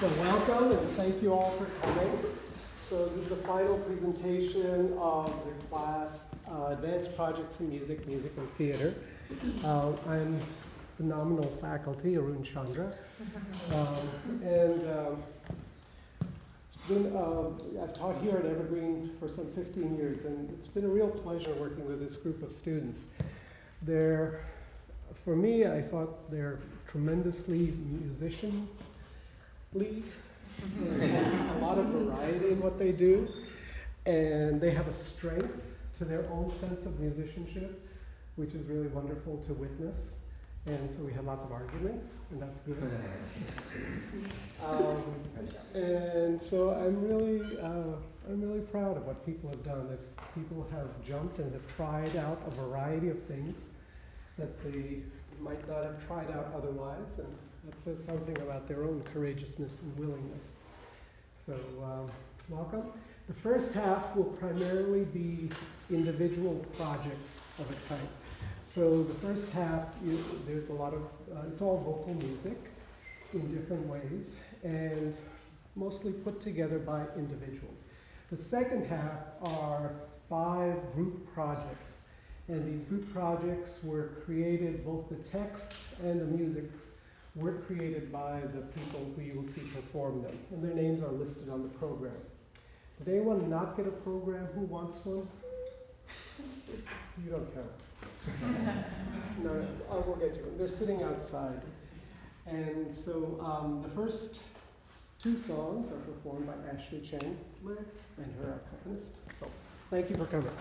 So welcome and thank you all for coming. So this is the final presentation of the class, Advanced Projects in Music, Music and Theater. I'm the nominal faculty, Arun Chandra. I've taught here at Evergreen for some 15 years, and it's been a real pleasure working with this group of students. For me, I thought they're tremendously musicianly. A lot of variety in what they do, and they have a strength to their own sense of musicianship, which is really wonderful to witness. And so we had lots of arguments, and that's good. And so I'm really proud of what people have done. People have jumped and have tried out a variety of things that they might not have tried out otherwise, and that says something about their own courageousness and willingness. So welcome. The first half will primarily be individual projects of a type. So the first half, there's a lot of, it's all vocal music in different ways, and mostly put together by individuals. The second half are 5 group projects, and these group projects were created, both the texts and the musics were created by the people who you will see perform them, and their names are listed on the program. Did anyone not get a program? Who wants one? You don't count. No, we'll get you one. They're sitting outside. And so the first 2 songs are performed by Ashley Chang and her accompanist. So thank you for coming.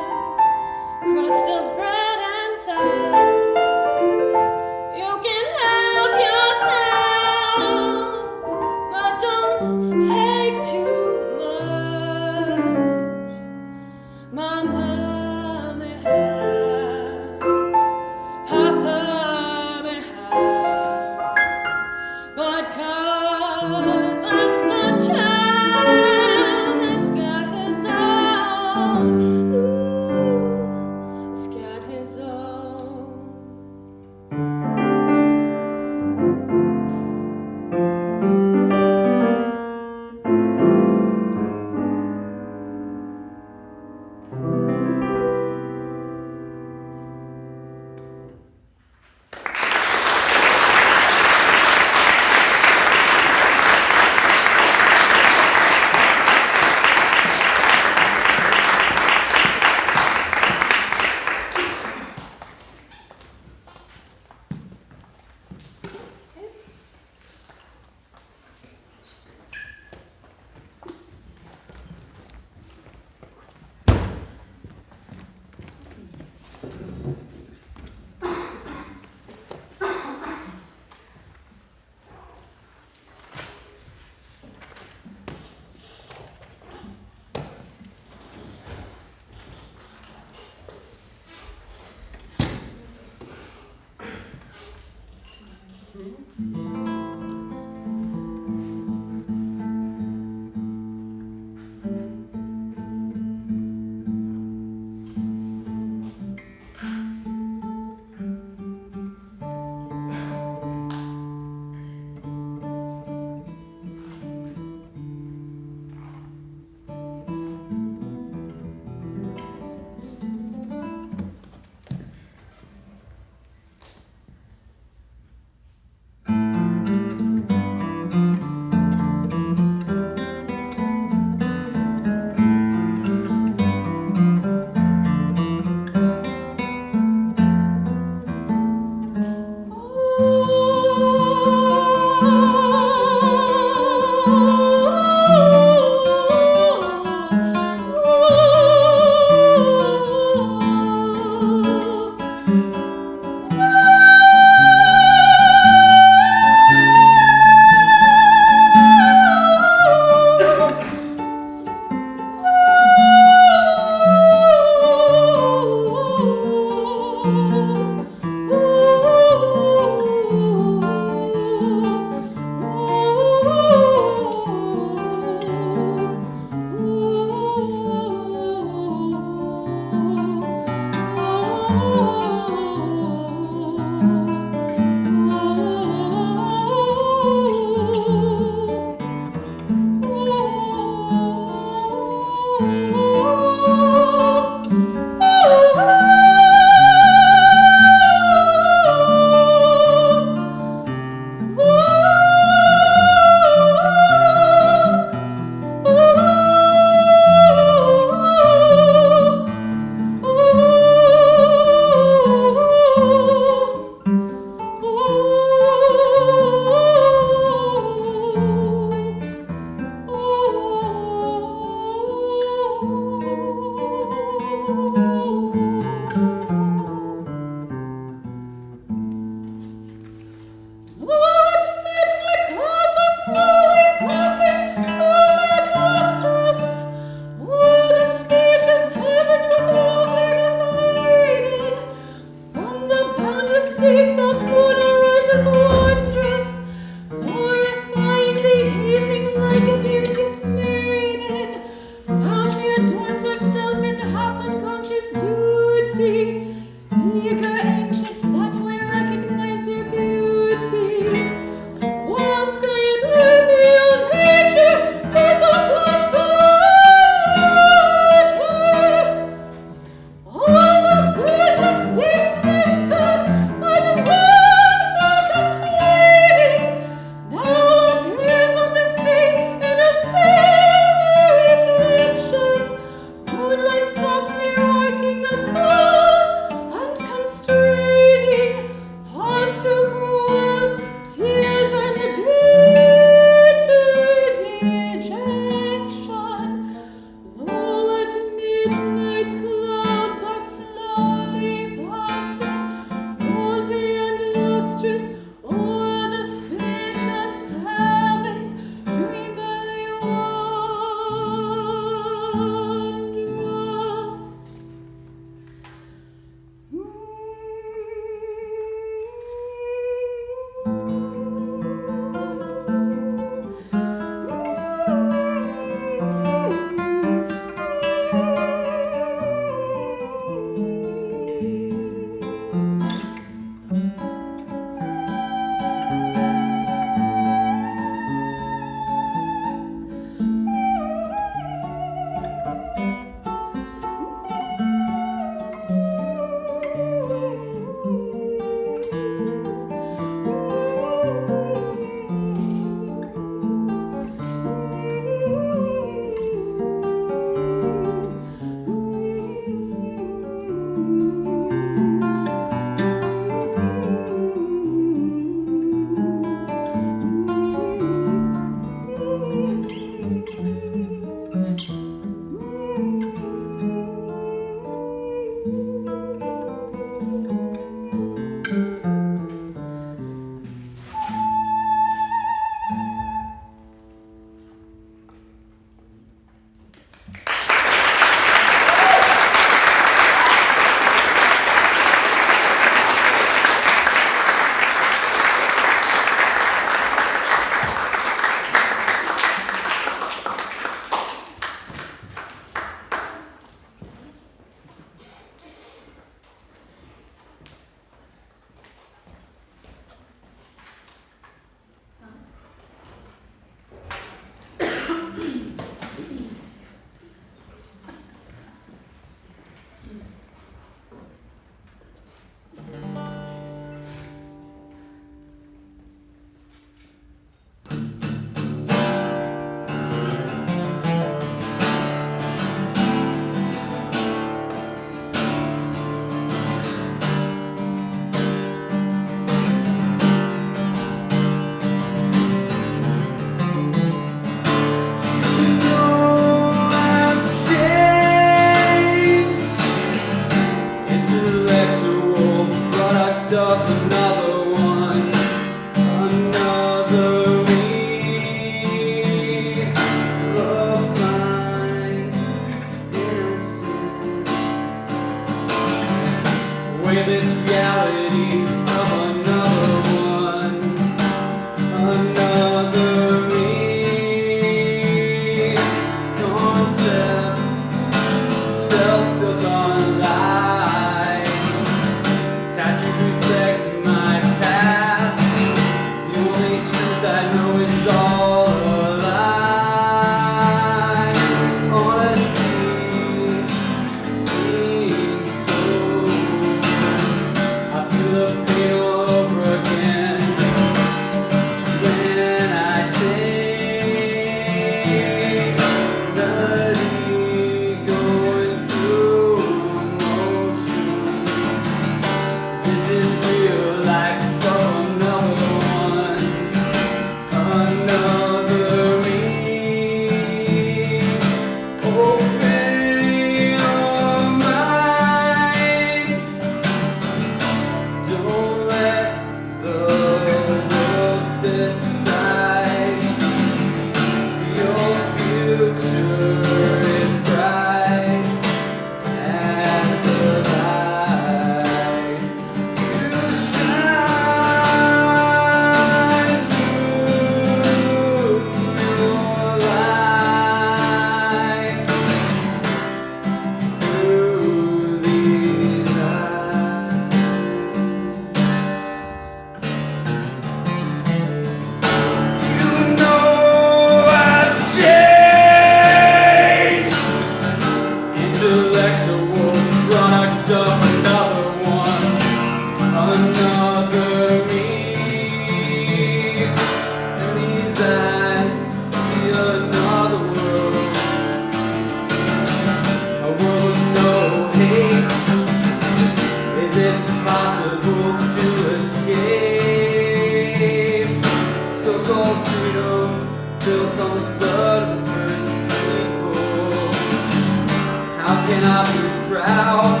How can I be proud?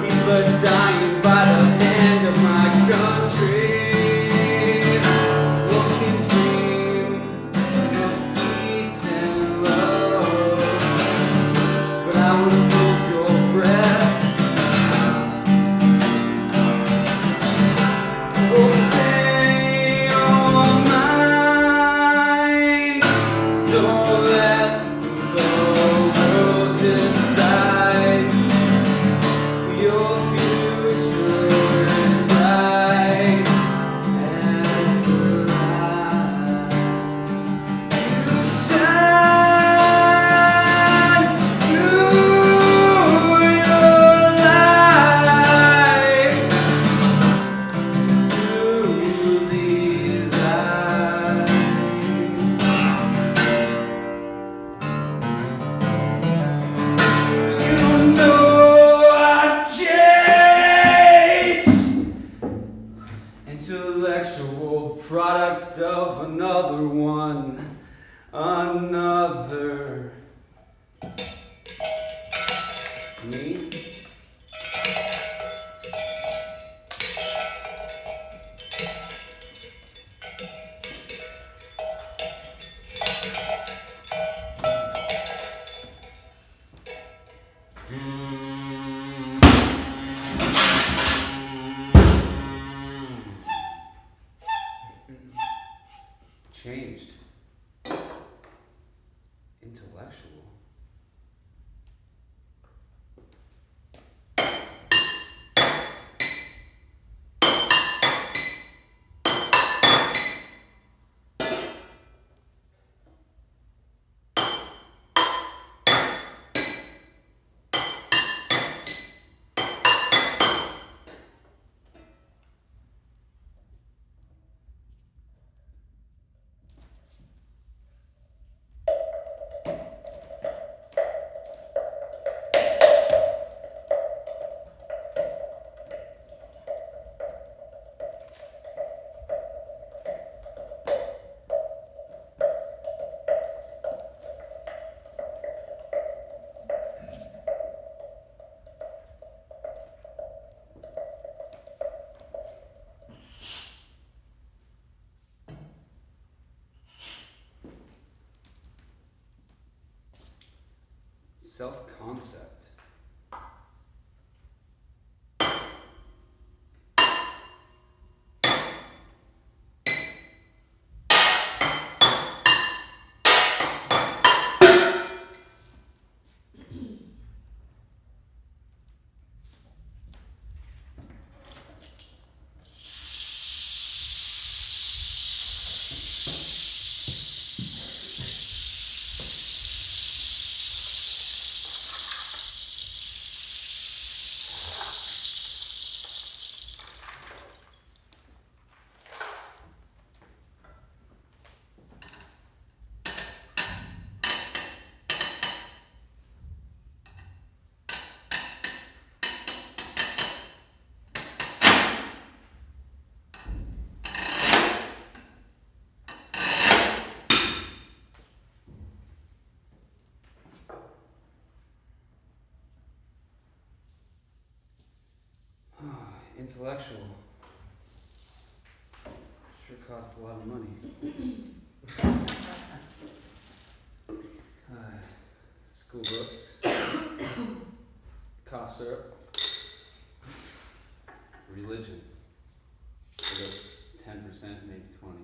People are dying by the hand of my country. One can dream of peace and love, but I wanna hold your breath. Obey your mind. Don't let the world decide. Your future is bright as the light. You shine through your life, through these eyes. You know I changed. Intellectual product of another one, another me. Changed. Intellectual. Self-concept. Intellectual. Sure costs a lot of money. School books. Cough syrup. Religion. So that's 10%, maybe 20.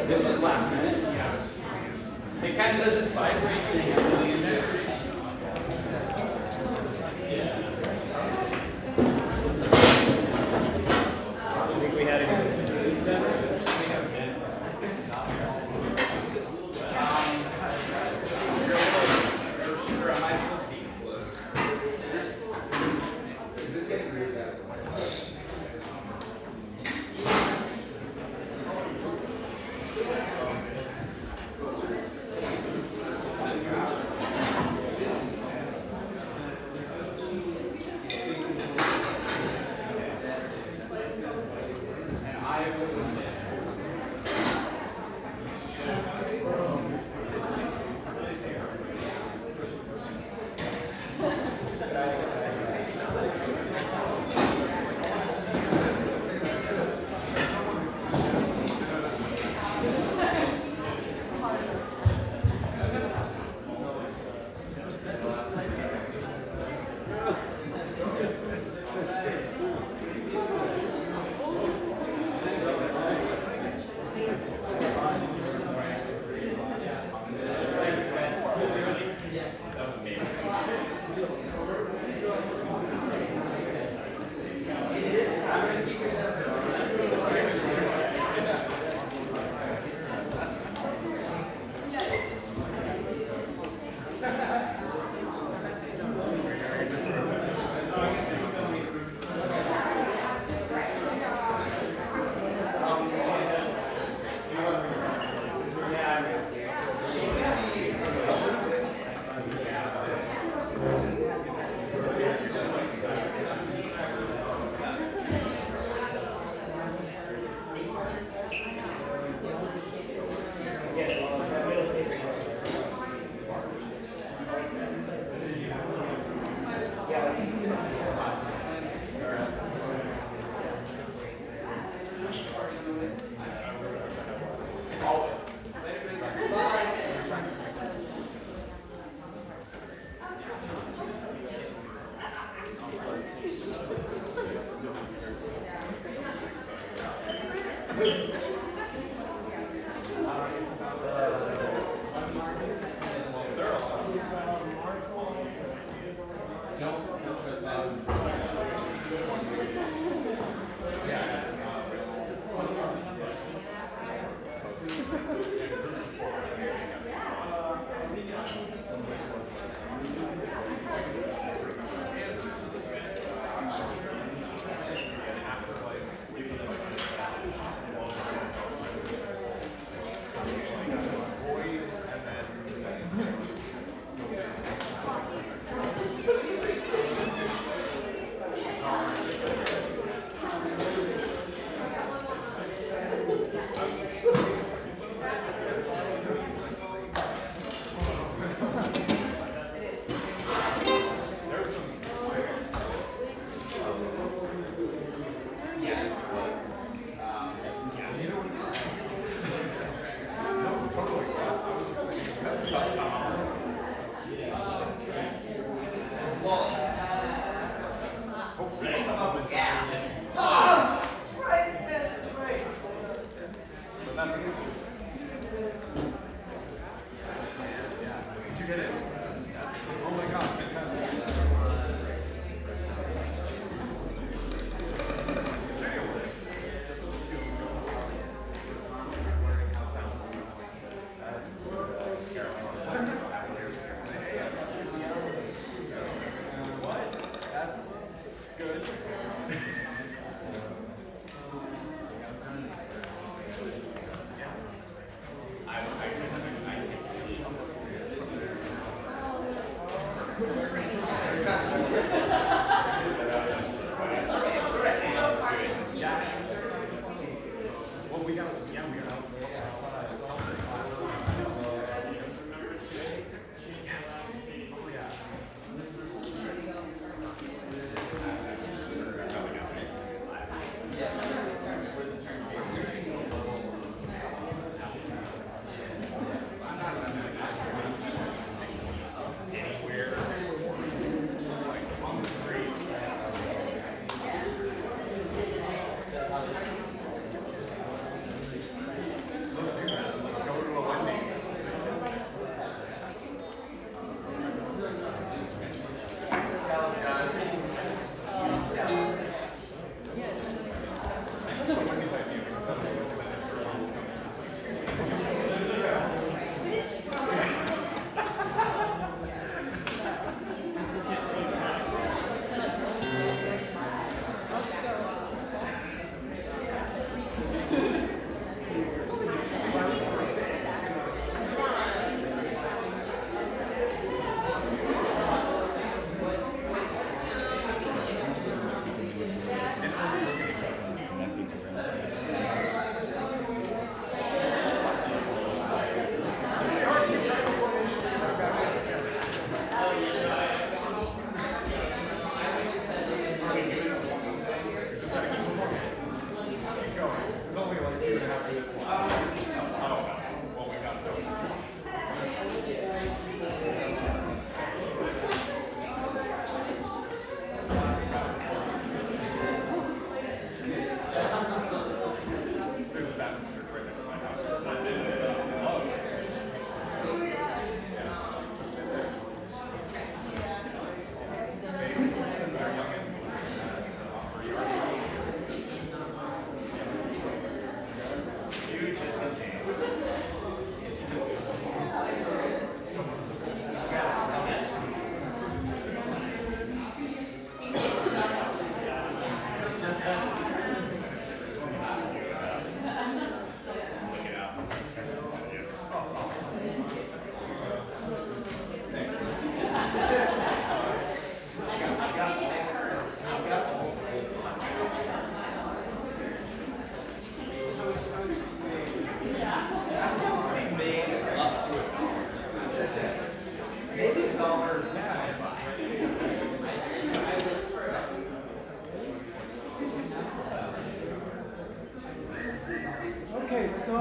This was last minute. It kind of does this vibrate thing. I'm really into it. I think we had a good sugar, am I supposed to be close? Is this getting weird? Okay, so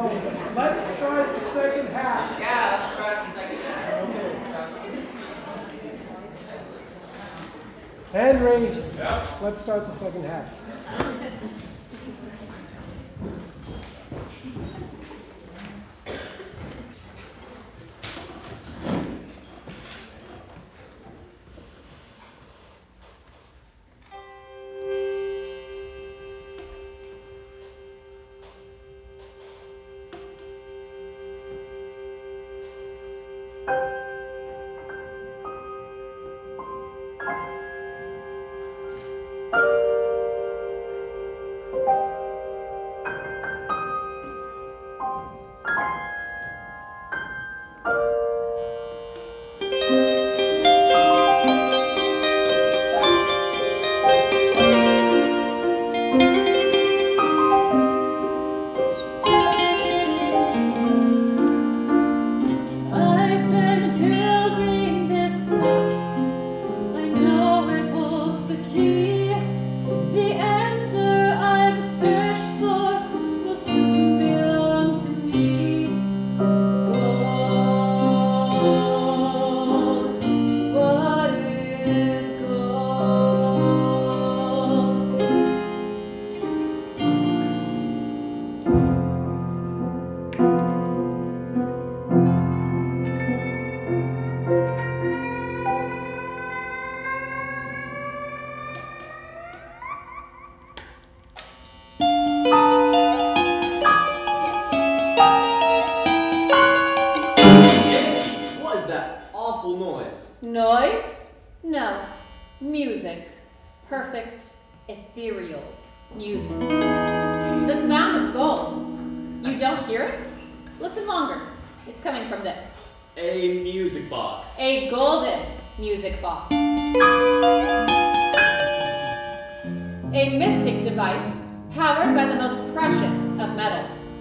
let's start the second half. Yeah, let's start the second half. Okay. Henry, let's start the second half. Noise? No. Music. Perfect, ethereal music. The sound of gold. You don't hear it? Listen longer. It's coming from this. A music box. A golden music box. A mystic device powered by the most precious of metals.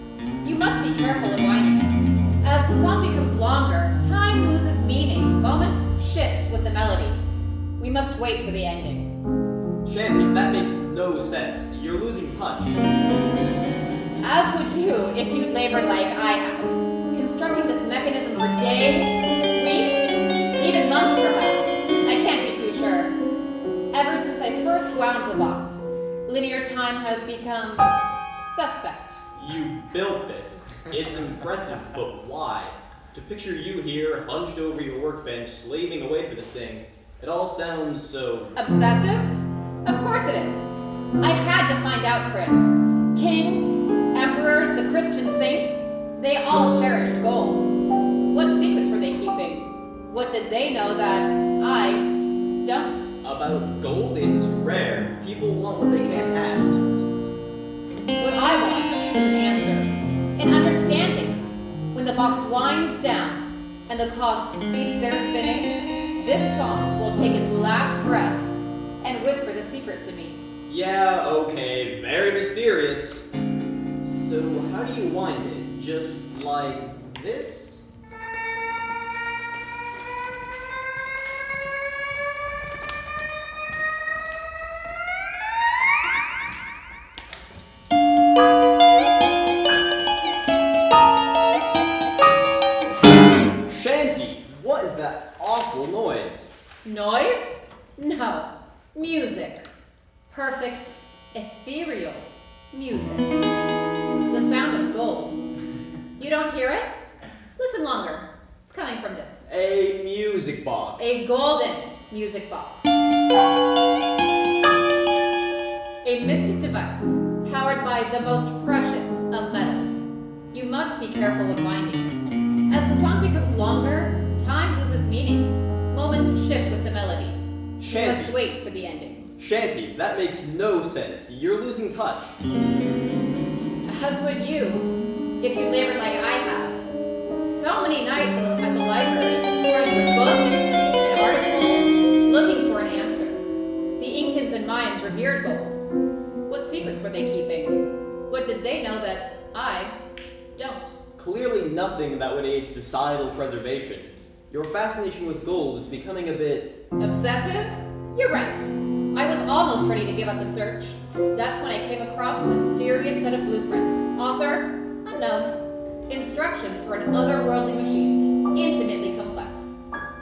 You must be careful in winding it. As the song becomes longer, time loses meaning. Moments shift with the melody. We must wait for the ending. Shanty, that makes no sense. You're losing touch. As would you if you'd labored like I have, constructing this mechanism for days, weeks, even months perhaps. I can't be too sure. Ever since I first wound the box, linear time has become suspect. You built this. It's impressive, but why? To picture you here, hunched over your workbench, slaving away for this thing, it all sounds so... Obsessive? Of course it is. I had to find out, Chris. Kings, emperors, the Christian saints, they all cherished gold. What secrets were they keeping? What did they know that I don't? About gold? It's rare. People want what they can't have. What I want is an answer, an understanding. When the box winds down and the cogs cease their spinning, this song will take its last breath and whisper the secret to me. Yeah, okay, very mysterious. So how do you wind it? Just like this? Shanty, what is that awful noise? Noise? No. Music. Perfect, ethereal music. The sound of gold. You don't hear it? Listen longer. It's coming from this. A music box. A golden music box. A mystic device powered by the most precious of metals. You must be careful when winding it. As the song becomes longer, time loses meaning. Moments shift with the melody. You must Shanty, wait for the ending. Shanty, that makes no sense. You're losing touch. As would you, if you labored like I have. So many nights at the library, pouring through books and articles, looking for an answer. The Incans and Mayans revered gold. What secrets were they keeping? What did they know that I don't? Clearly nothing that would aid societal preservation. Your fascination with gold is becoming a bit... Obsessive? You're right. I was almost ready to give up the search. That's when I came across a mysterious set of blueprints. Author? Unknown. Instructions for an otherworldly machine, infinitely complex.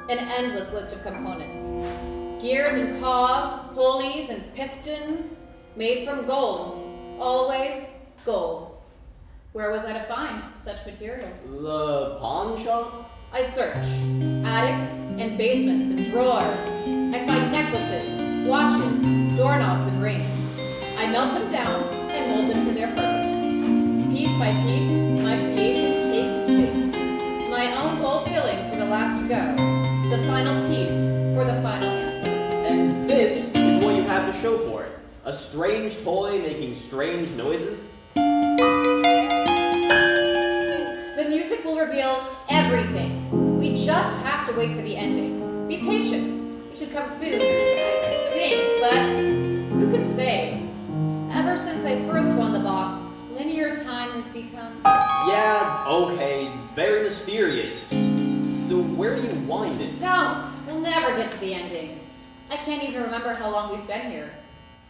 An endless list of components. Gears and cogs, pulleys and pistons, made from gold. Always gold. Where was I to find such materials? The pawn shop? I search attics and basements and drawers. I find necklaces, watches, doorknobs, and rings. I melt them down and mold them to their purpose. Piece by piece, my creation takes shape. My own gold fillings for the last to go. The final piece for the final answer. And this is what you have to show for it. A strange toy making strange noises? The music will reveal everything. We just have to wait for the ending. Be patient. It should come soon, I think, but who can say? Ever since I first won the box, linear time has become... Yeah, okay, very mysterious. So where do you wind it? Don't! We'll never get to the ending. I can't even remember how long we've been here.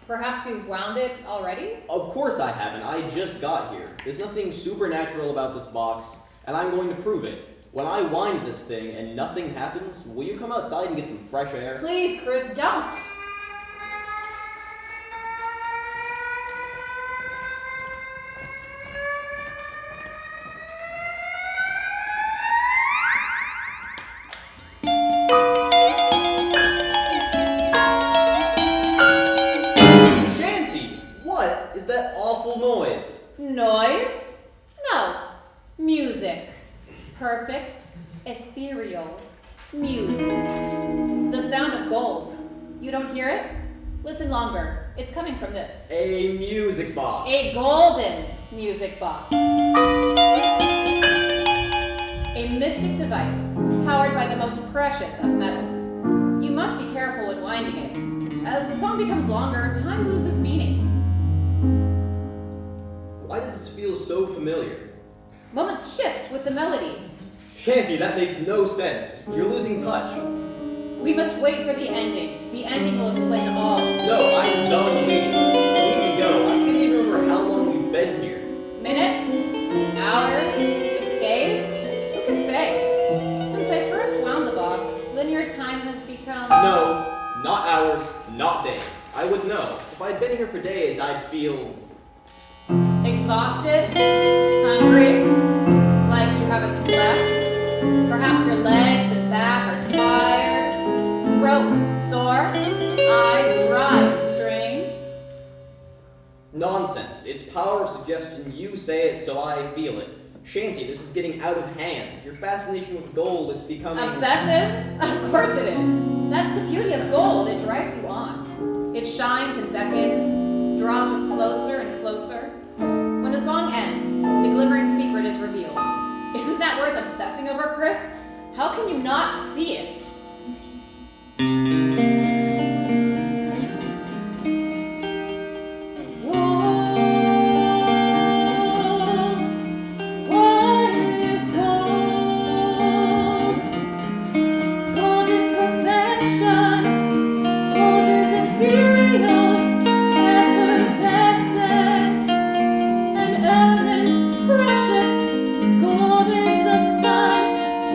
Perhaps you've wound it already? Of course I haven't, I just got here. There's nothing supernatural about this box, and I'm going to prove it. When I wind this thing and nothing happens, will you come outside and get some fresh air? Please, Chris, don't! Shanty! What is that awful noise? Noise? No. Music. Perfect, ethereal music. The sound of gold. You don't hear it? Listen longer. It's coming from this. A music box. A golden music box. A mystic device powered by the most precious of metals. You must be careful when winding it. As the song becomes longer, time loses meaning. Why does this feel so familiar? Moments shift with the melody. Shanty, that makes no sense. You're losing touch. We must wait for the ending. The ending will explain all. No, I'm done waiting. We need to go. I can't even remember how long we've been here. Minutes? Hours? Days? Who can say? Since I first wound the box, linear time has become... No, not hours, not days. I would know. If I'd been here for days, I'd feel... Exhausted? Hungry? Like you haven't slept? Perhaps your legs and back are tired? Throat sore? Eyes dry and strained? Nonsense. It's power of suggestion. You say it, so I feel it. Shanty, this is getting out of hand. Your fascination with gold, it's becoming... Obsessive? Of course it is. That's the beauty of gold. It drives you on. It shines and beckons, draws us closer and closer. When the song ends, the glimmering secret is revealed. Isn't that worth obsessing over, Chris? How can you not see it?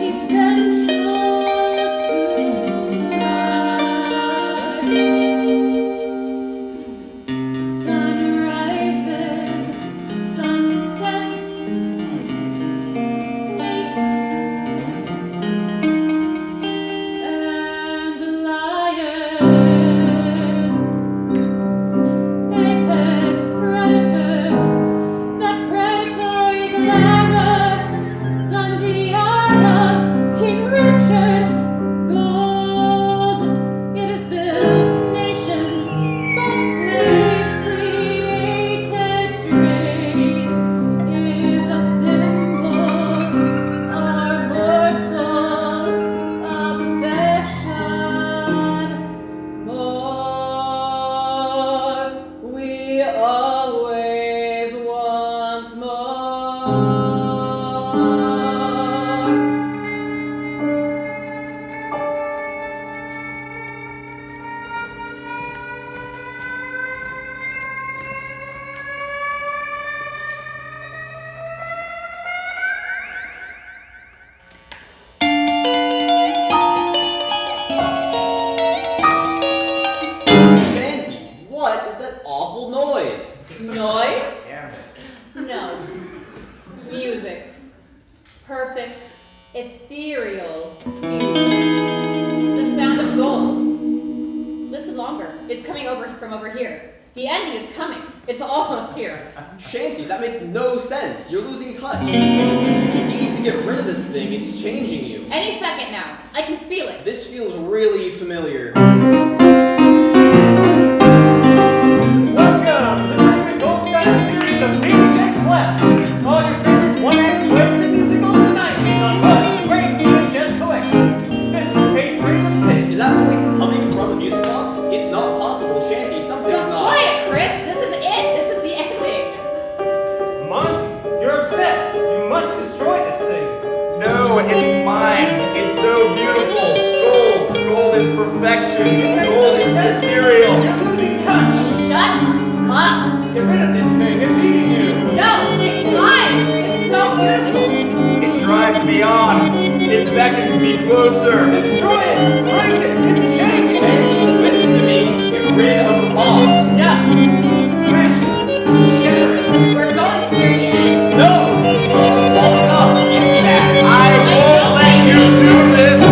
Essential to life. Perfect, ethereal music. The sound of gold. Listen longer. It's coming over from over here. The ending is coming. It's almost here. Shanty, that makes no sense. You're losing touch. You need to get rid of this thing. It's changing you. Any second now. I can feel it. This feels really familiar. Welcome to the Raymond Goldstein series of VHS classics. All your favorite one-act plays and musicals of the 90s on one great VHS collection. This is tape 3 of 6. Is that voice coming from the music box? It's not possible. Shanty, something's So not. quiet, Chris. This is it. This is the ending. Monty, you're obsessed. You must destroy this thing. No, it's mine. It's so beautiful. Gold. Gold is perfection. It makes Gold no is sense. material. You're losing touch. Shut up. Get rid of this thing. It's eating you. No, it's mine. It's so beautiful. It drives me on. It beckons me closer. Destroy it. Break it. It's changing. Shanty, listen to me. Get rid of the box. No, Smash it. Shatter it. we're going to hear the end. No! It's not long enough. Give me that. I won't let you do this.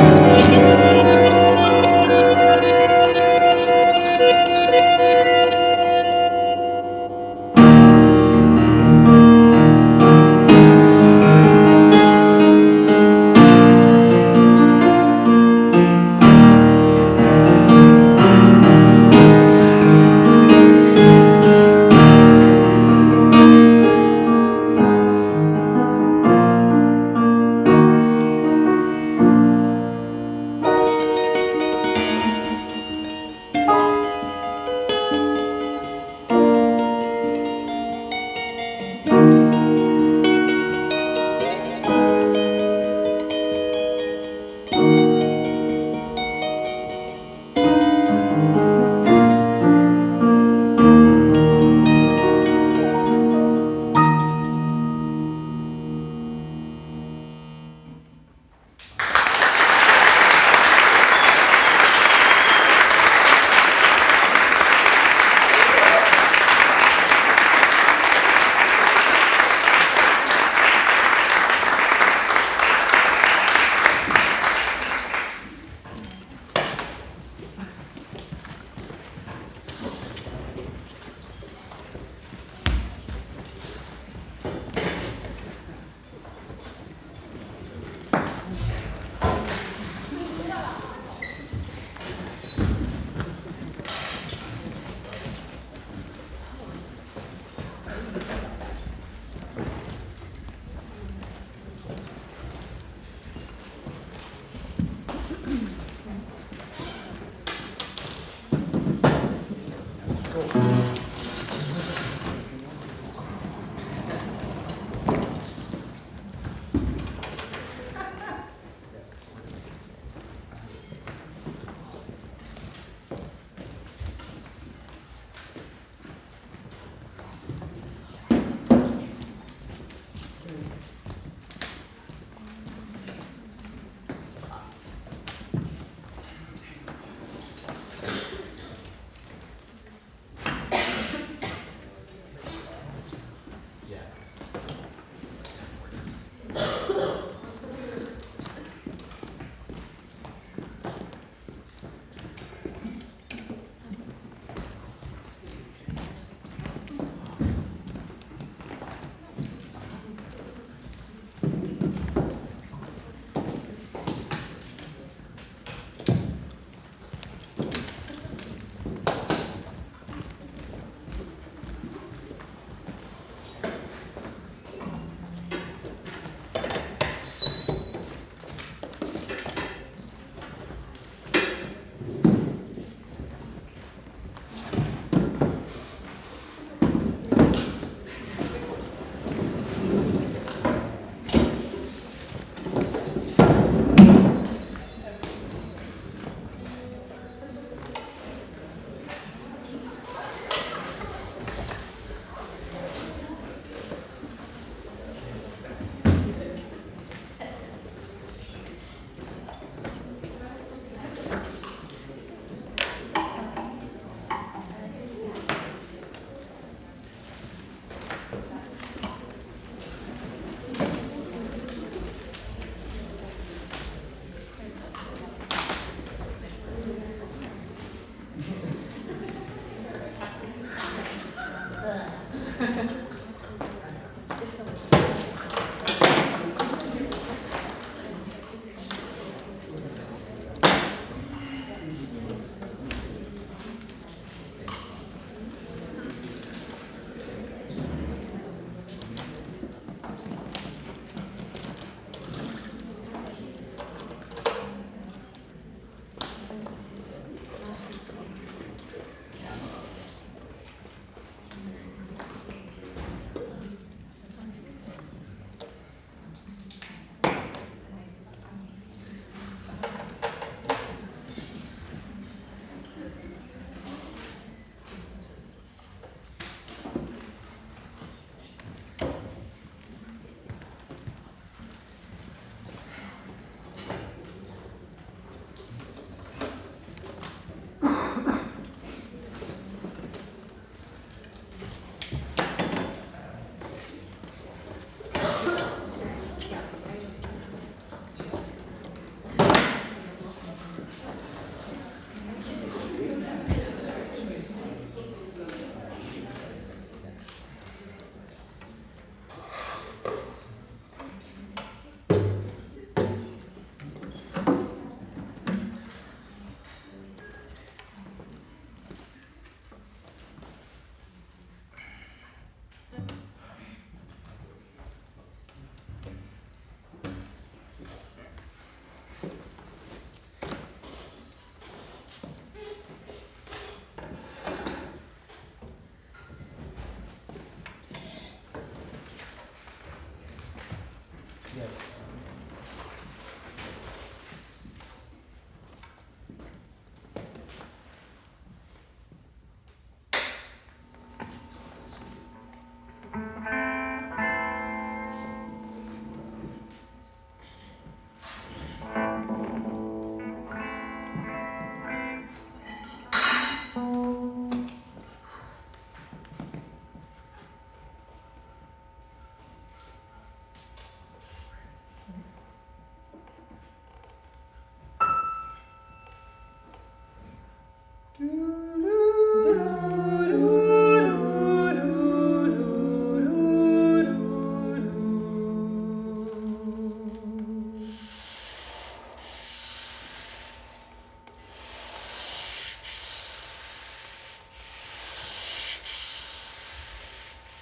Yes.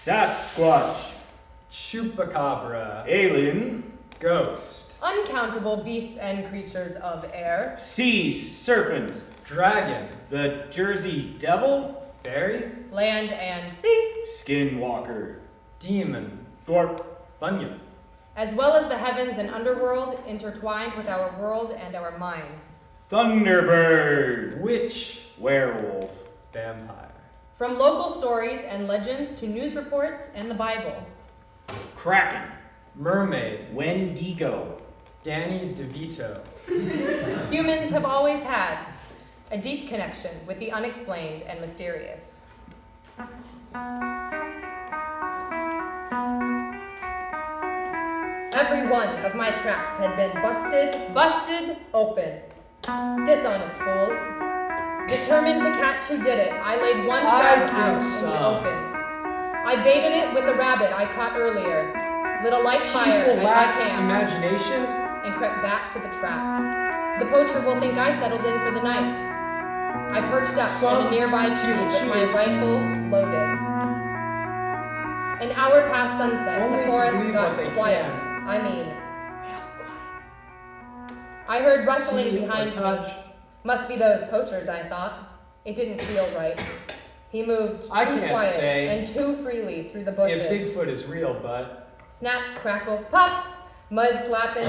Sasquatch, Chupacabra. alien, Ghost. Uncountable beasts and creatures of air. sea serpent, Dragon. the Jersey Devil, Fairy. Land and sea, Skinwalker, Demon. Gorp, Bunyan. as well as the heavens and underworld intertwined with our world and our minds. Thunderbird, Witch. werewolf, Vampire. From local stories and legends to news reports and the Bible. Kraken, Mermaid. Wendigo, Danny DeVito. Humans have always had a deep connection with the unexplained and mysterious. Every one of my traps had been busted open. Dishonest fools. Determined to catch who did it, I laid one trap think out in so. the open. I baited it with the rabbit I caught earlier, lit a light fire People at my lack camp, imagination. and crept back to the trap. The poacher will think I settled in for the night. I perched up in a nearby tree people with my choose- rifle loaded. An hour past sunset, Only the to forest believe got what they quiet. can. I mean, real quiet. I heard rustling See behind or me. touch. Must be those poachers, I thought. It didn't feel right. He moved too I can't quiet say and too freely through the bushes. If Bigfoot is real, but Snap, crackle, pop! Mud slapping,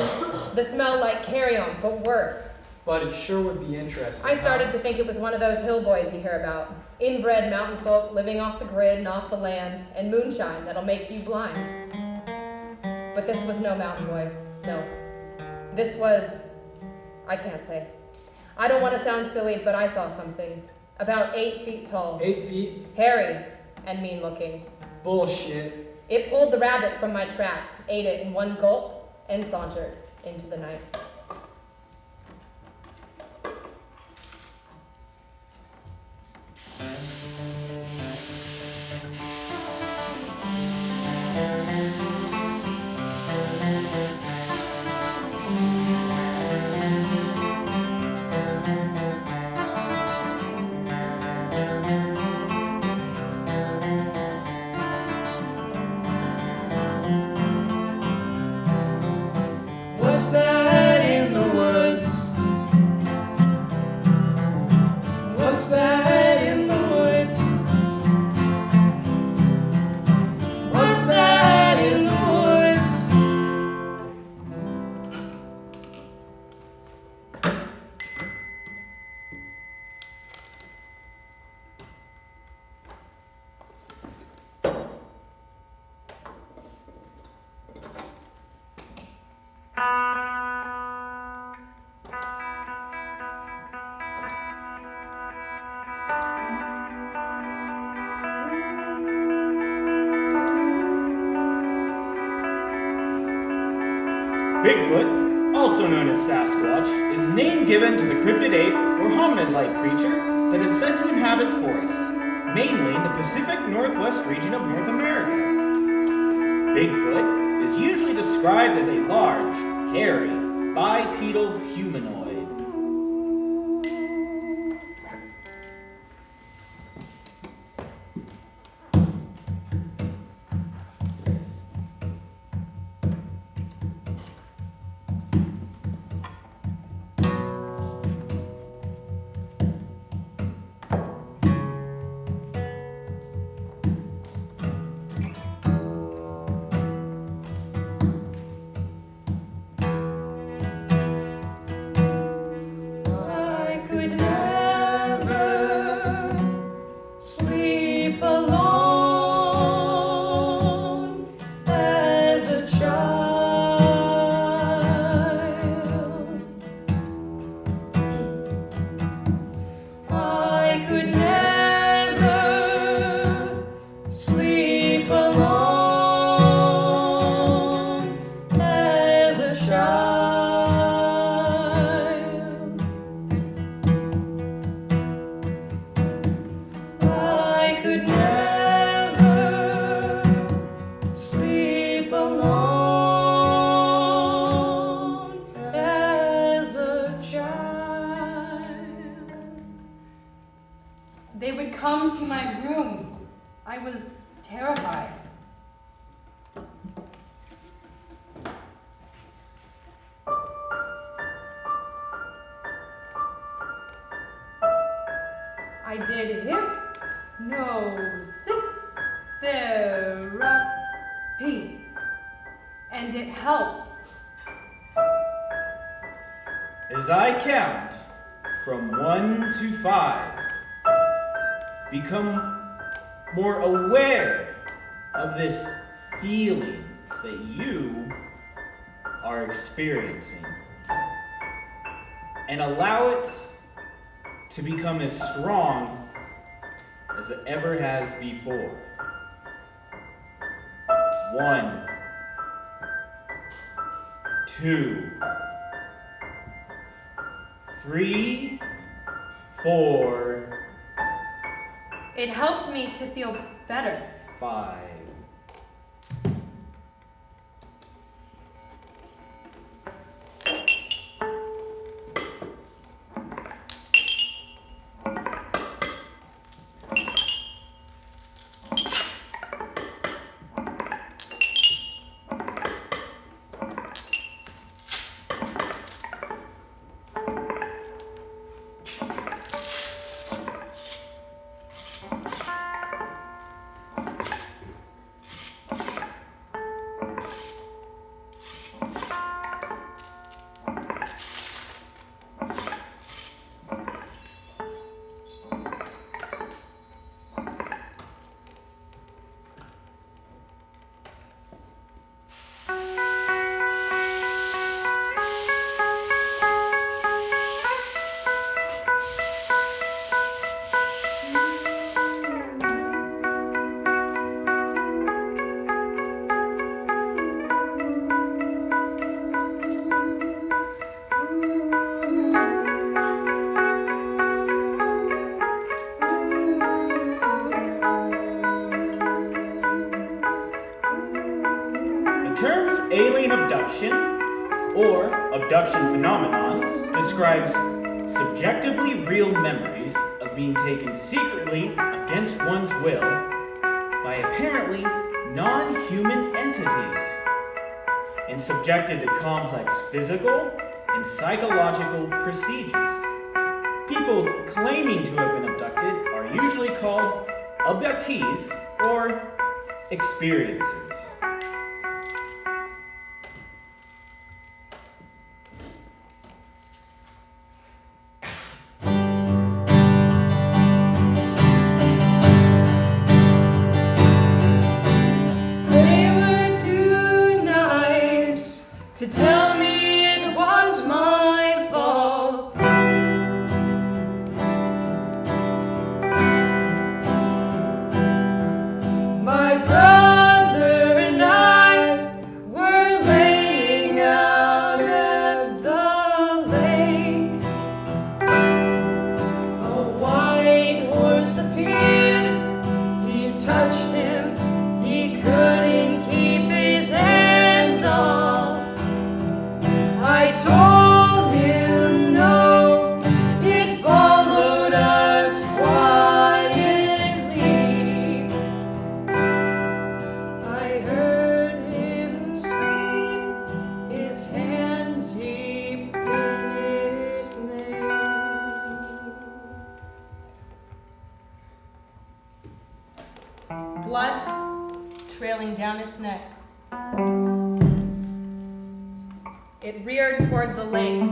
the smell like carrion, but worse. it sure would be interesting. I started to think it was one of those hill boys you hear about. Inbred mountain folk living off the grid and off the land, and moonshine that'll make you blind. But this was no mountain boy. No. This was... I can't say. I don't want to sound silly, but I saw something. About 8 feet tall. 8 feet? Hairy and mean looking. Bullshit. It pulled the rabbit from my trap, ate it in one gulp, and sauntered into the night. What's that in the woods? What's that in the woods? What's that in the woods? Bigfoot, also known as Sasquatch, is the name given to the cryptid ape or hominid-like creature that is said to inhabit forests, mainly in the Pacific Northwest region of North America. Bigfoot is usually described as a large, hairy, bipedal humanoid. come to my room. I was terrified. I did hypnosis therapy, and it helped. As I count from 1 to 5, become more aware of this feeling that you are experiencing, and allow it to become as strong as it ever has before. 1, 2, 3, 4, It helped me to feel better. 5. Alien abduction, or abduction phenomenon, describes subjectively real memories of being taken secretly against one's will by apparently non-human entities and subjected to complex physical and psychological procedures. People claiming to have been abducted are usually called abductees or experiencers. To tell me it was my fault. My brother and I were laying out at the lake. A white horse appeared. He touched him. He couldn't keep his hands off. I told him no, it followed us quietly. I heard him scream, his hands deep in its flame. Blood trailing down its neck. It reared toward the lake.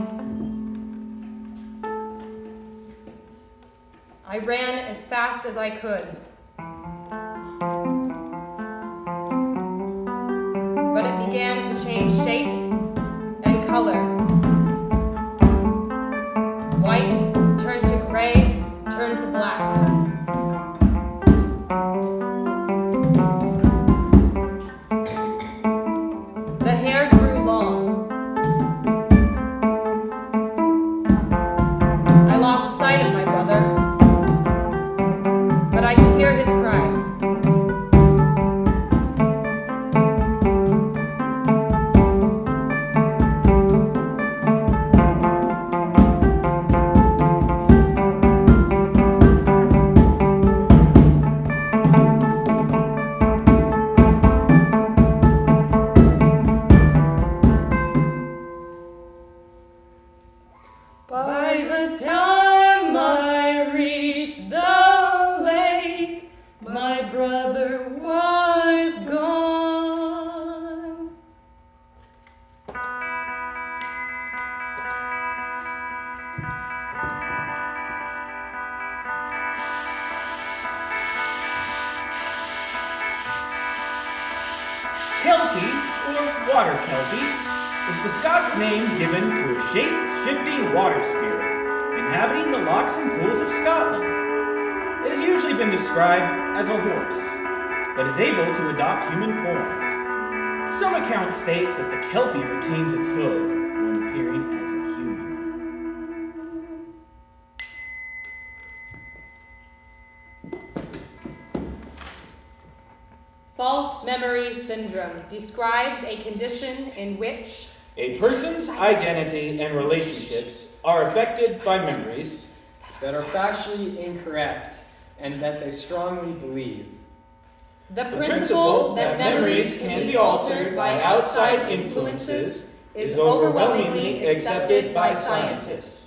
I ran as fast as I could. But it began to change shape and color. White turned to gray, turned to black. The hair grew long. I lost sight of my brother, but I could hear his cries. is the Scots name given to a shape-shifting water spirit inhabiting the lochs and pools of Scotland. It has usually been described as a horse, but is able to adopt human form. Some accounts state that the Kelpie retains its hoof when appearing as a human. False memory syndrome describes a condition in which A person's identity and relationships are affected by memories that are factually incorrect and that they strongly believe. the The principle that memories can be altered by outside influences is overwhelmingly accepted by scientists.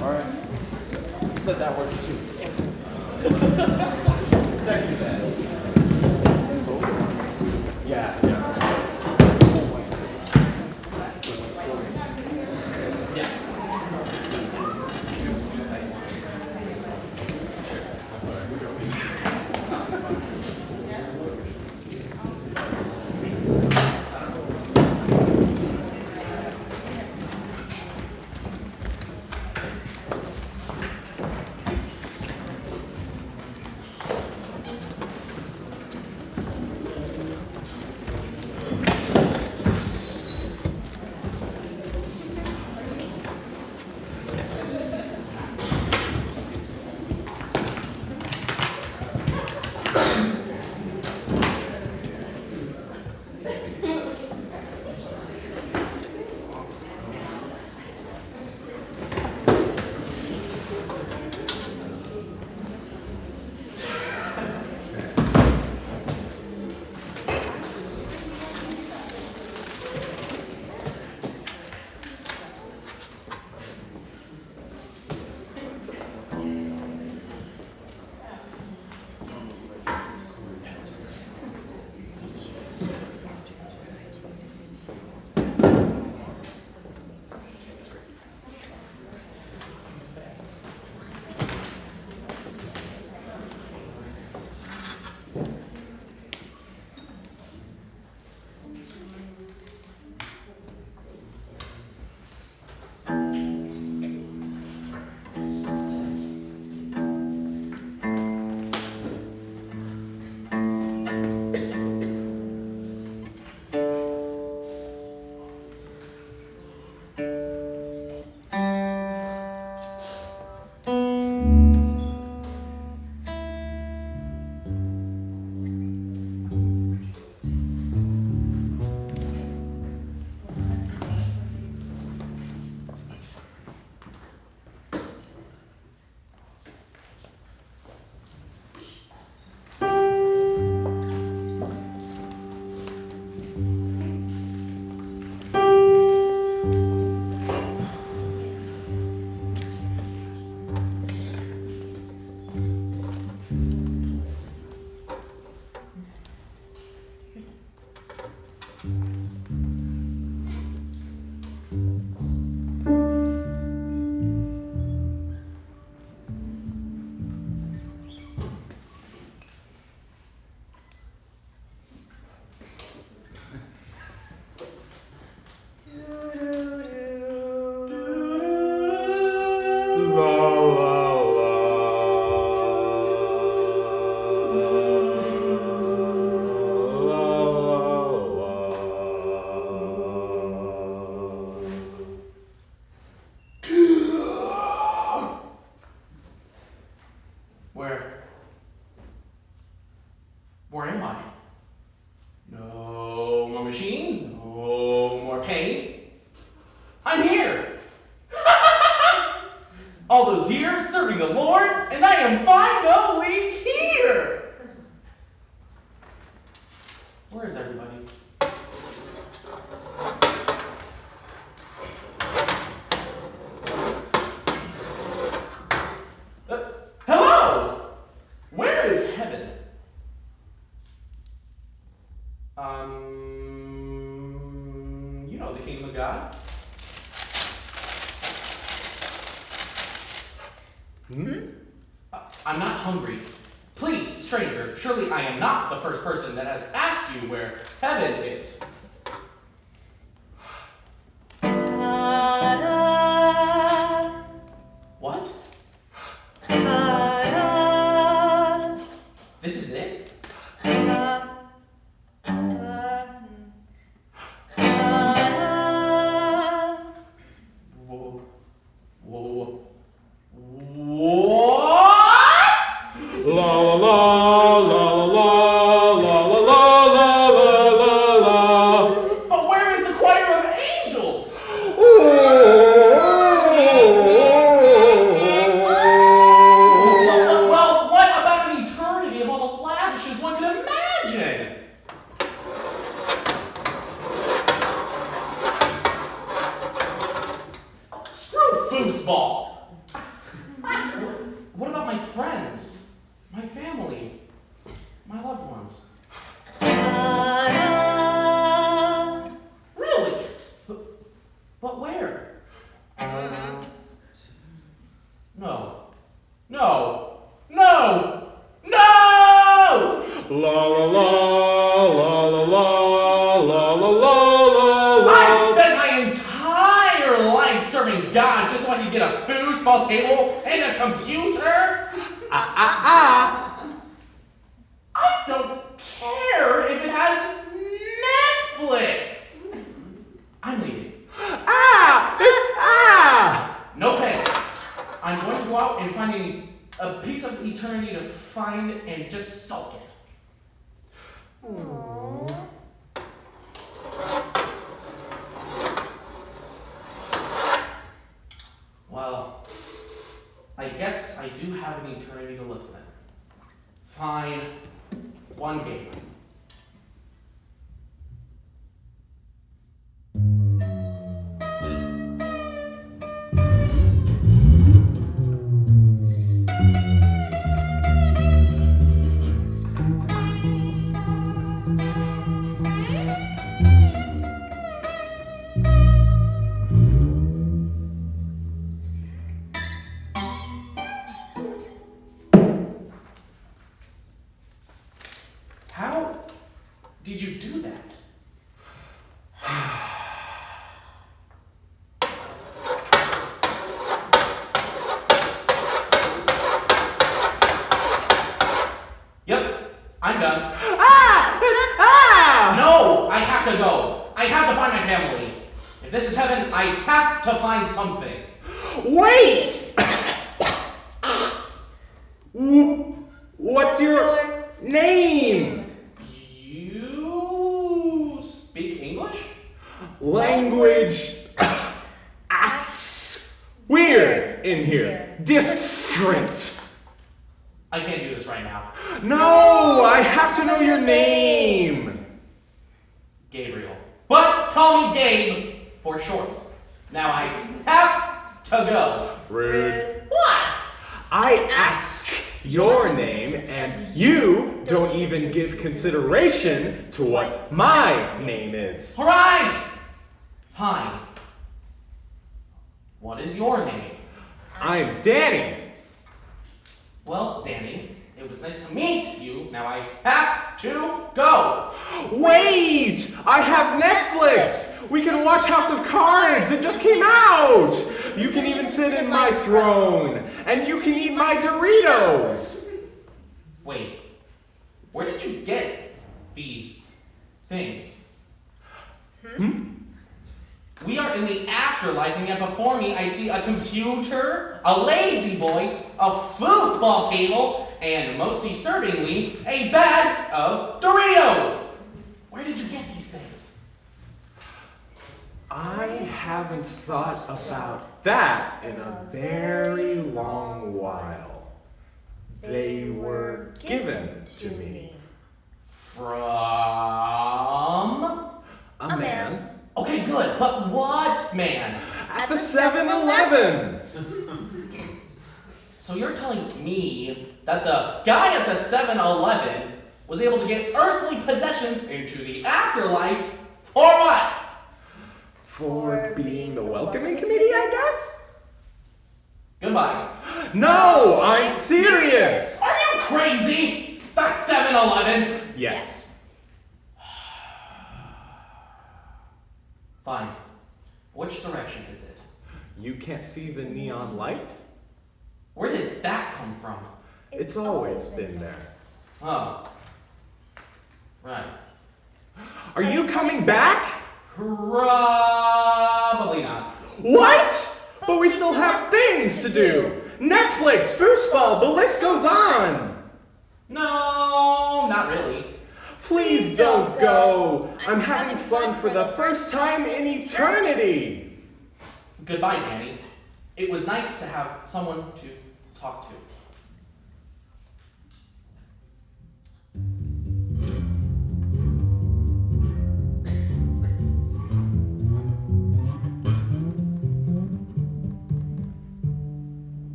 Alright. He said that works too. Second bed. Yeah. I'm here! All those years serving the Lord, and I am finally here! Where is everybody? Hello! Where is heaven? You know, the kingdom of God. I'm not hungry. Please, stranger, surely I am not the first person that has asked you where heaven is. Ta-da. What? Ta-da. This is it? Ta-da. Ta-da. Whoa. Whoa. What? La la la la la la la la la la la. But where is the choir of angels? Well, what about an eternity of all the lavishes one can imagine? Screw foosball. What about my friends, my family, my loved ones? Really? But where? No. No. No! No! La la la la la la la la la la. I've spent my entire life serving God just so I could get a foosball table and a computer. I don't care if it has Netflix. I'm leaving. No thanks. I'm going to go out and find a piece of eternity to find and just sulk it. Well, I guess I do have an eternity to live then. Fine. One game. How did you do that? Yep, I'm done. No, I have to go. I have to find my family. If this is heaven, I have to find something. Wait! What's your name? You speak English? Language acts weird in here. Different. I can't do this right now. No, I have to know your name. Gabriel. But call me Gabe for short. Now I have to go. Rude. What? I ask your name, and you don't even give consideration to what my name is. All right. Fine. What is your name? I'm Danny. Well, Danny, it was nice to meet you. Now I have to go. Wait! I have Netflix! We can watch House of Cards! It just came out! You can even sit in my throne! And you can eat my Doritos! Wait, where did you get these things? We are in the afterlife, and yet before me I see a computer, a lazy boy, a foosball table, and most disturbingly, a bag of Doritos! Where did you get these things? I haven't thought about that in a very long while. They were given to me. From? A man Okay, good, but what man? at the 7-Eleven. So you're telling me that the guy at the 7-Eleven was able to get earthly possessions into the afterlife for what? For being the welcoming committee, I guess? Goodbye. No, I'm serious. Are you crazy? The 7-Eleven? Yes. Fine. Which direction is it? You can't see the neon light? Where did that come from? It's always been there. Oh. Right. Are you coming back? Probably not. What? But we still have things to do. Netflix, foosball, the list goes on. No, not really. Please don't go. I'm having fun for the first time in eternity. Goodbye, Danny. It was nice to have someone to talk to.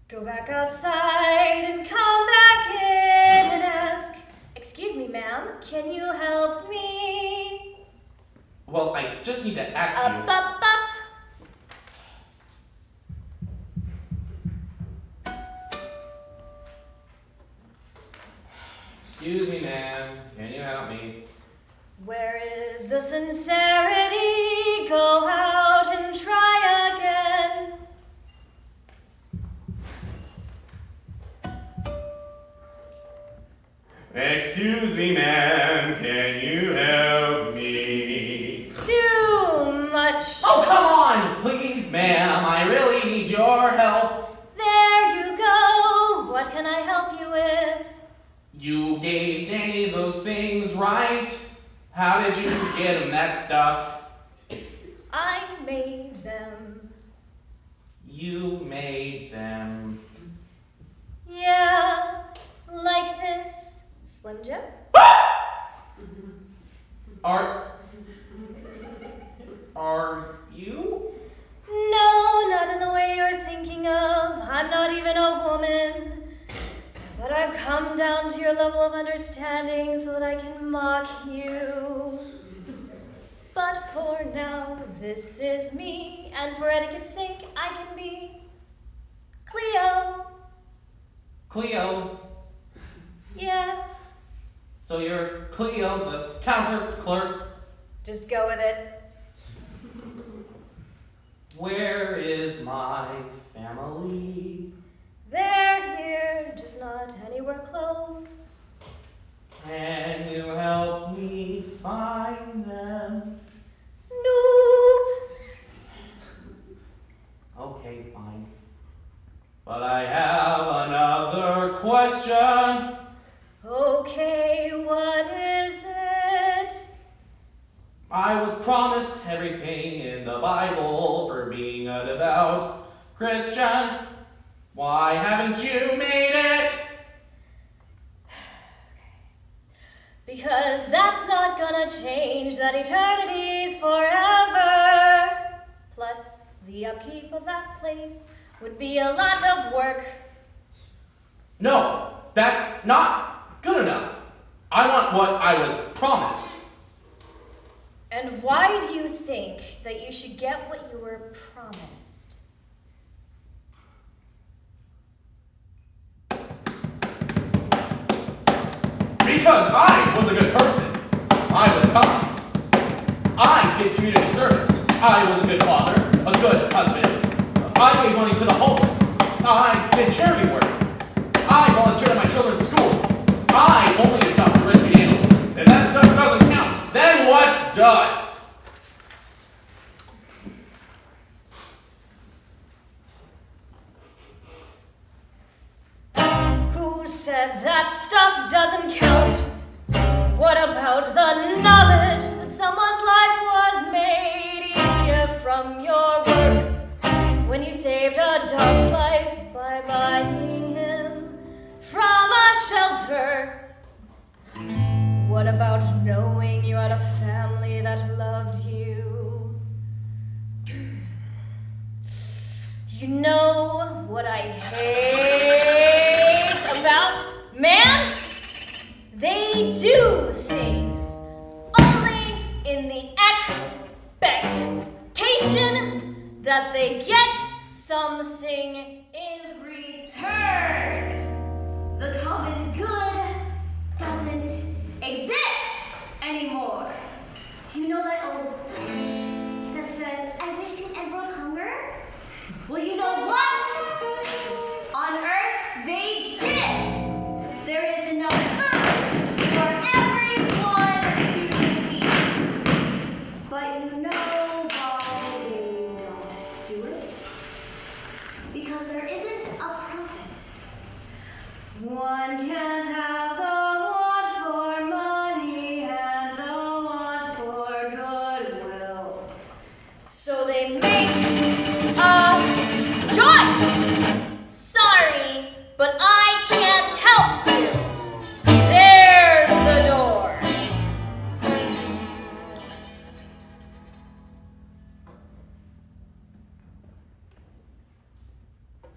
Go back outside and come back in and ask, "Excuse me, ma'am, can you help me?" Well, I just need to ask Up, you. up, up. Excuse me, ma'am. Can you help me? Where is the sincerity? Go out and try again. Excuse me, ma'am, can you help me? Too much. Oh, come on! Please, ma'am. I really need your help. There you go. What can I help you with? You gave Danny those things, right? How did you get him that stuff? I made them. You made them. Yeah, like this. Slim Jim? Are you? No, not in the way you're thinking of. I'm not even a woman. But I've come down to your level of understanding so that I can mock you. But for now, this is me, and for etiquette's sake, I can be Cleo. Cleo. Yeah, So you're Cleo, the counter clerk. just go with it. Where is my family? They're here, just not anywhere close. Can you help me find them? Nope. Okay, fine. But I have another question. Okay, what is it? I was promised everything in the Bible for being a devout Christian. Why haven't you made it? Because that's not gonna change, that eternity's forever. Plus, the upkeep of that place would be a lot of work. No, that's not good enough. I want what I was promised. And why do you think that you should get what you were promised? Because I was a good person. I was kind. I did community service. I was a good father, a good husband. I gave money to the homeless. I did charity work. I volunteered at my children's school. I only adopted rescued animals. If that stuff doesn't count, then what does? said that stuff doesn't count. What about the knowledge that someone's life was made easier from your work? When you saved a dog's life by buying him from a shelter. What about knowing you had a family that loved you? You know what I hate about man? They do things only in the expectation that they get something in return. The common good doesn't exist anymore. Do you know that old that says, I wish to end world hunger? Well, you know what? On Earth, they did. There is enough food for everyone to eat. But you know why they don't do it? Because there isn't a profit. One can't have the want for money and the want for goodwill. So they make a choice. Sorry, but I can't help you. There's the door.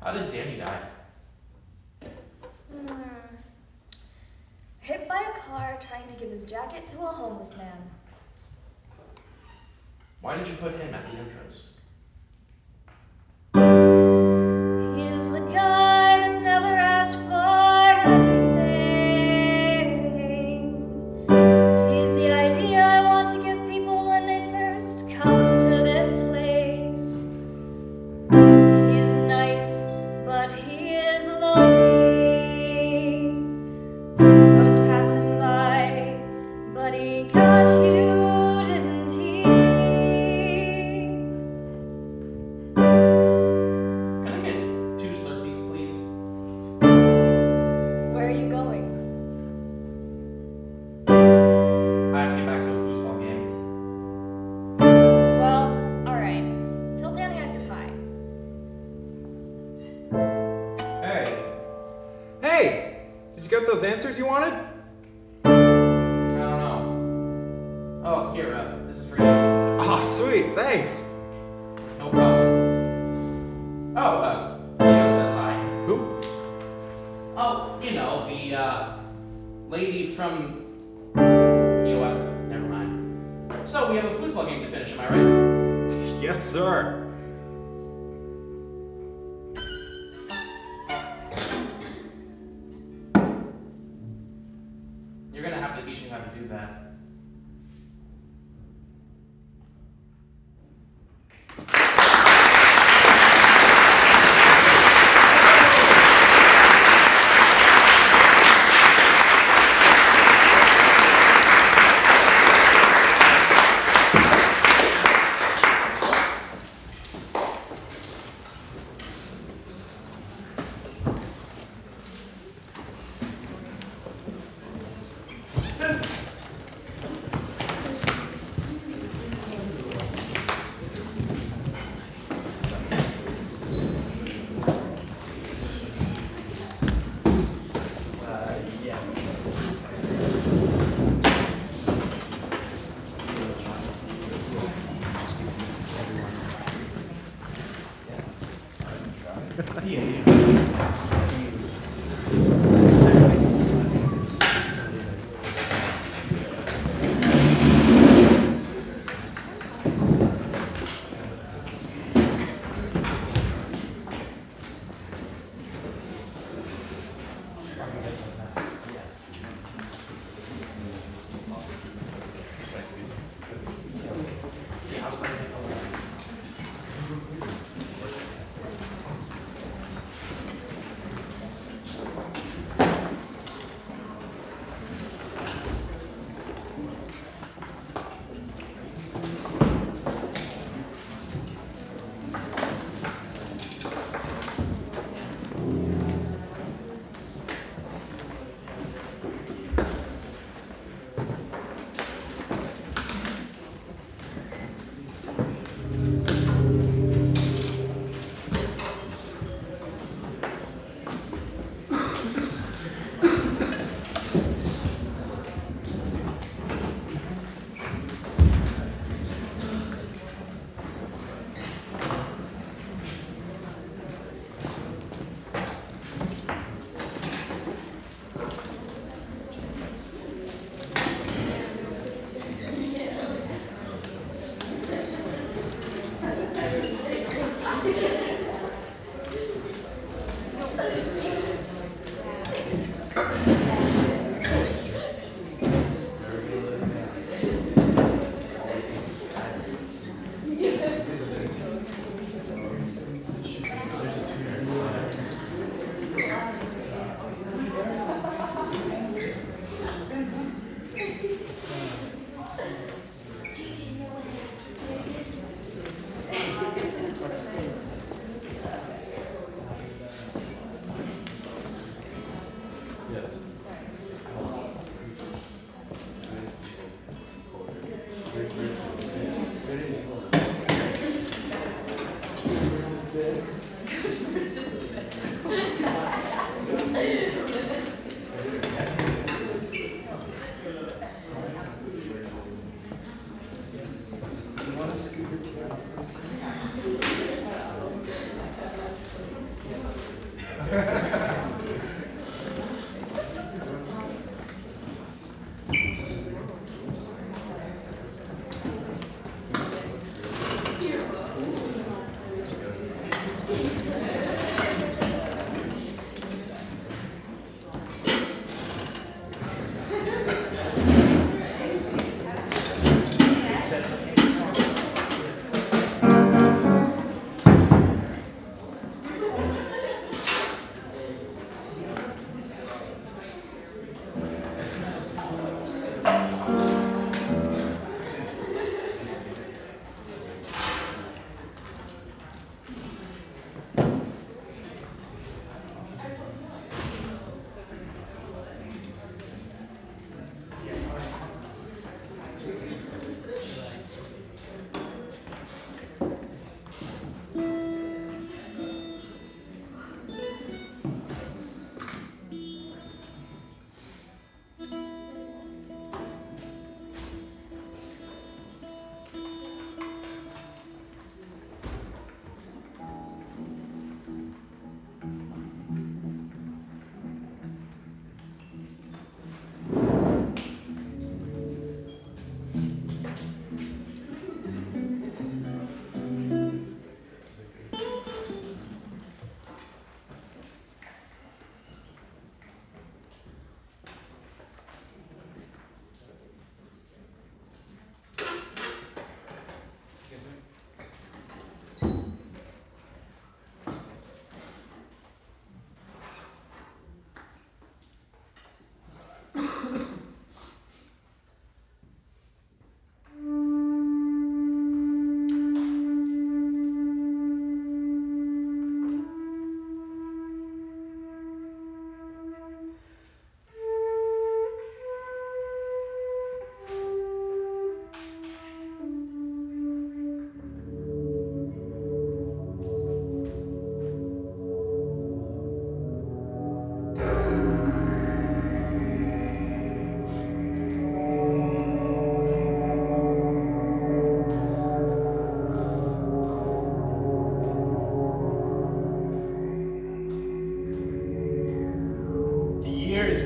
How did Danny die? Hit by a car trying to give his jacket to a homeless man. Why did you put him at the entrance? He's the guy that never asked for anything. He's the idea I want to give people when they first come to this place. He is nice, but he is lonely. Goes passing by, but he got you, didn't he? Can I get 2 Slurpees, please? Where are you going? I have to get back to a foosball game. Well, alright. Tell Danny I said hi. Hey. Hey! Did you get those answers you wanted? I don't know. Oh, here, this is for you. Ah, sweet, thanks. No problem. Oh, Theo says hi. Who? Oh, you know, the, lady from... You know what? Never mind. So, we have a foosball game to finish, am I right? Yes, sir. You're gonna have to teach me how to do that.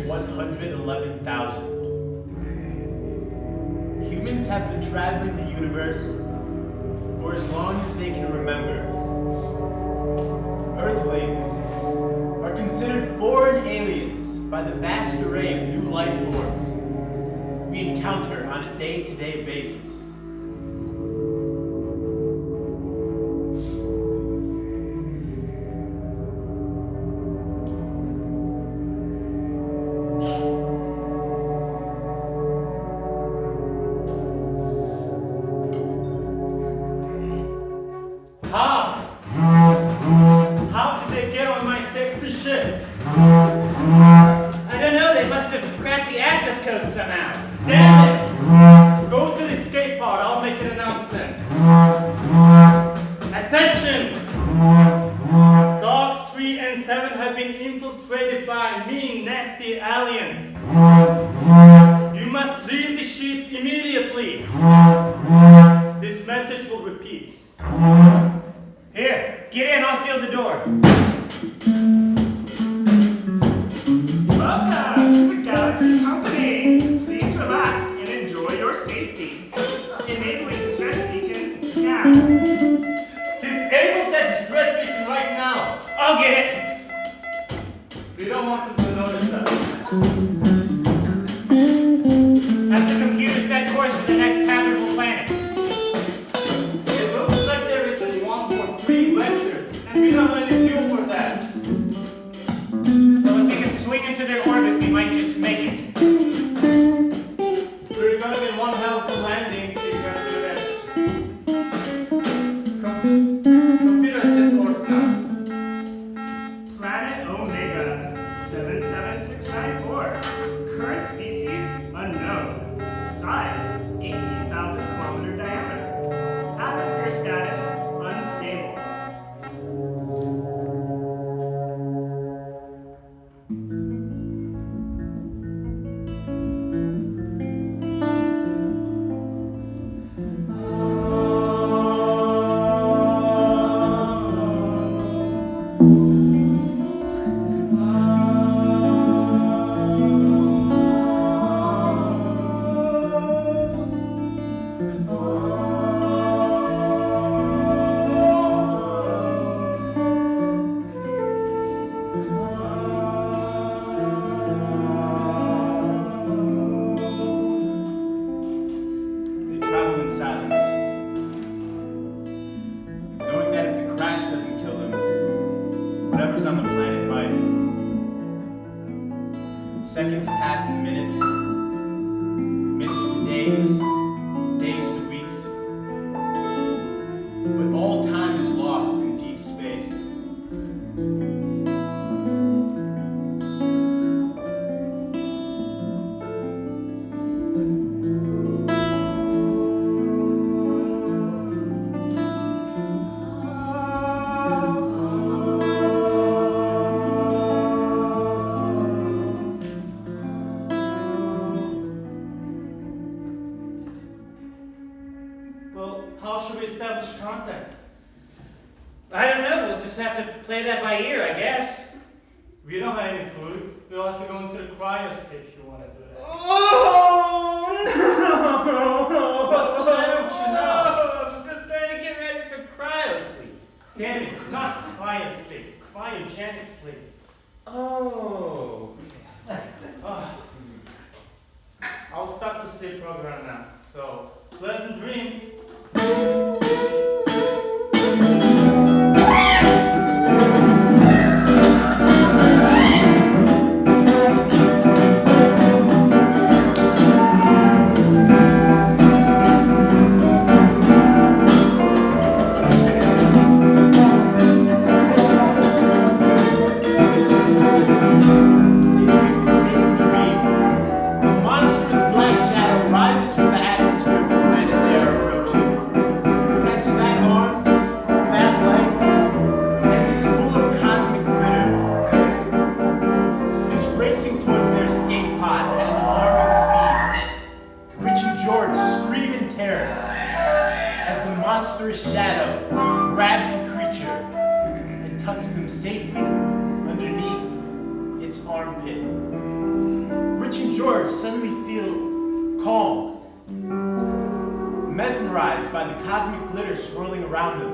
111,000. Humans have been traveling the universe for as long as they can remember. Earthlings are considered foreign aliens by the vast array of new life forms we encounter on a day-to-day basis. How did they get on my sexy ship? I don't know, they must have cracked the access code somehow. Damn it! Go to the escape pod, I'll make an announcement. Attention! Dogs 3 and 7 have been infiltrated by mean, nasty aliens. You must leave the ship immediately. This message will repeat. Here, get in, I'll seal the door. Welcome to the Galaxy Company. Please relax and enjoy your safety. Enabling distress beacon now. Disable that distress beacon right now. I'll get it. We don't want them to notice us. Have the computer set course for the next habitable planet. It looks like there is a one for 3 lectures, and we don't have any fuel for that. Well, if we can swing into their orbit, we might just make it. We're gonna be one hell of a landing if you're gonna do that. Computer set course now. Planet Omega 77694. Current species unknown. Size 18 whatever's on the planet might. Seconds pass to minutes, minutes to days, days to weeks. But all time is lost in deep space. Well, how should we establish contact? I don't know. We'll just have to play that by ear, I guess. We don't have any food. We'll have to go into the cryoscape if you want to do that. Oh no! What's the matter with you now? I'm just trying to get ready for cryo sleep. Damn it, not cryoscape, cryogenic sleep. Oh. I'll start the sleep program now. So, pleasant dreams. monstrous shadow grabs the creature and tucks them safely underneath its armpit. Rich and George suddenly feel calm, mesmerized by the cosmic glitter swirling around them,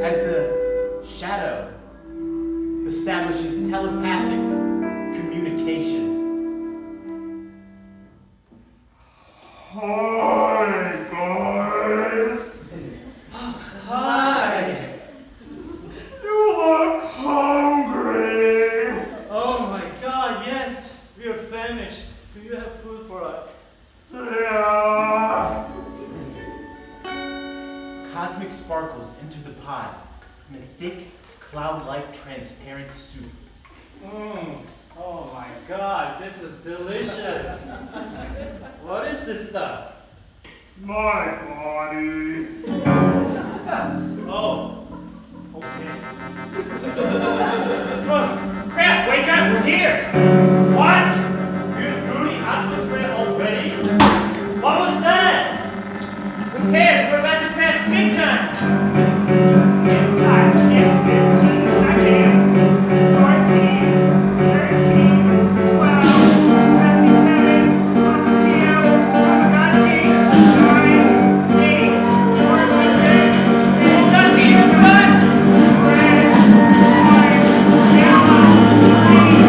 as the shadow establishes telepathic communication. Hi, guys. Hi. You look hungry. Oh my God, yes. We are famished. Do you have food for us? Yeah. Cosmic sparkles enter the pod in a thick, cloud-like transparent soup. Oh my God, this is delicious. What is this stuff? My body. Oh, okay. Oh, crap, wake up, we're here. What? You're through the atmosphere already? What was that? Who cares? We're about to crash big time. Impact in 15 seconds. 14, 13, 12, 77, Tapatio, Tamagotchi, 9, 8, 400, Lucky, what? red, white, yellow, green,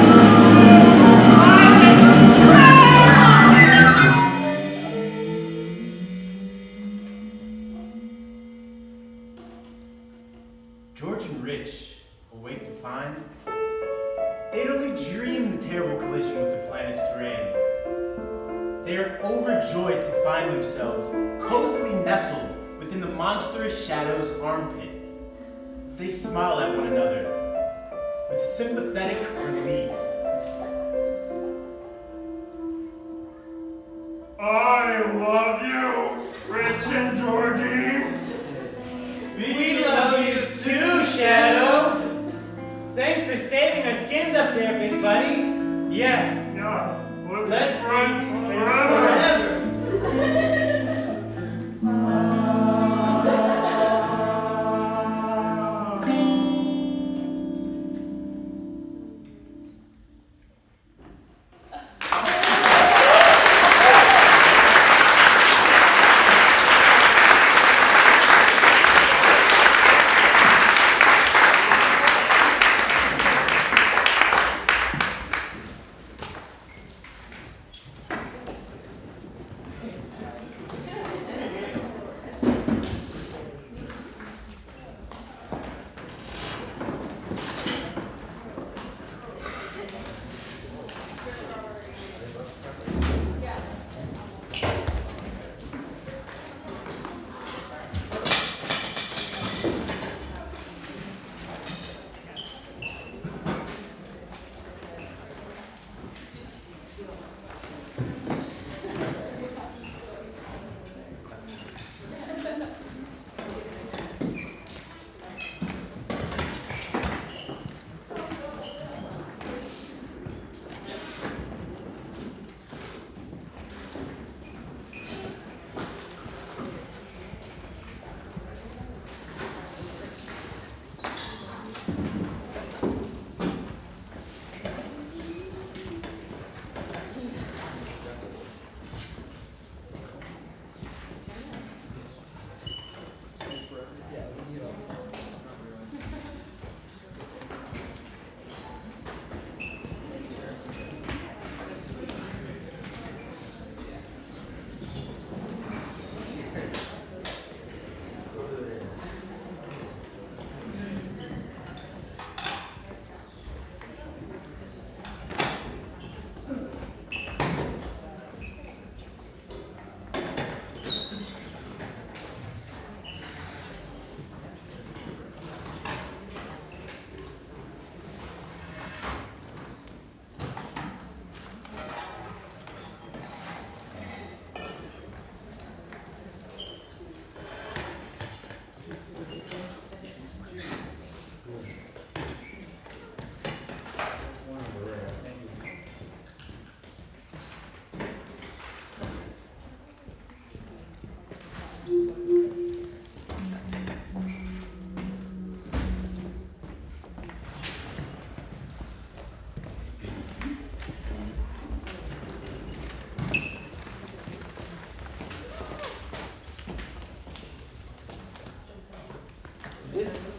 George and Rich awake to find they'd only dreamed the terrible collision with the planet's terrain. They are overjoyed to find themselves cozily nestled within the monstrous shadow's armpit. They smile at one another with sympathetic relief. I love you, Rich and Georgie. We love you too, Shadow. Thanks for saving our skins up there, big buddy. Yeah, Yeah, let's let's be friends be forever. Oh, it is.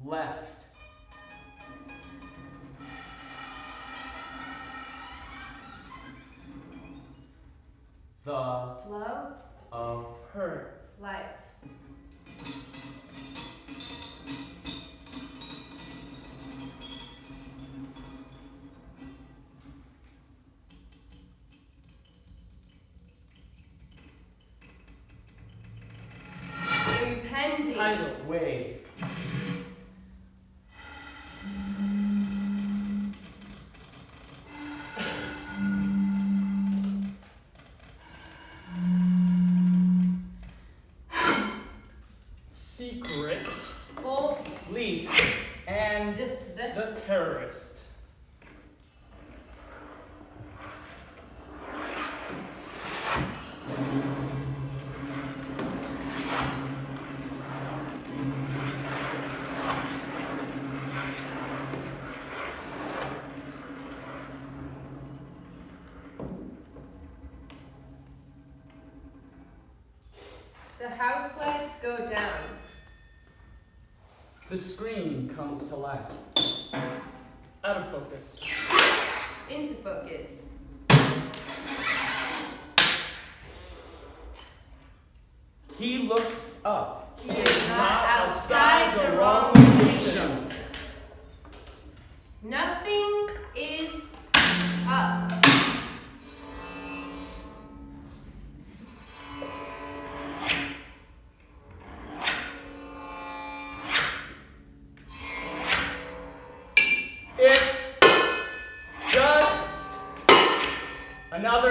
Left. The Love, of her. life. Impending. Tidal wave. Secret. Police. And The terrorist. the house lights go down. The screen comes to life. Out of focus. Into focus. He looks up. He is not outside the wrong location. Nothing is up. It's just another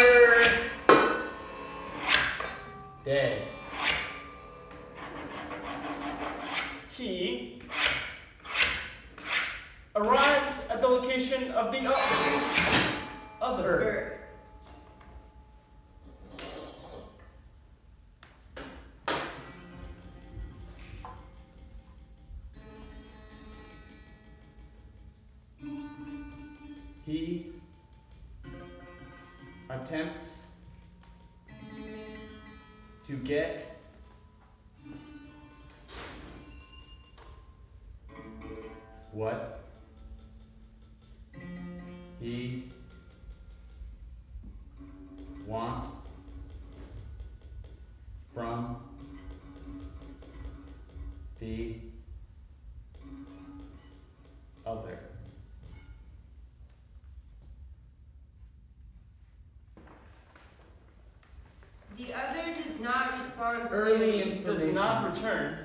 day. He arrives at the location of the other. He attempts to get what he wants from the other. The other does not respond. Early information does not return.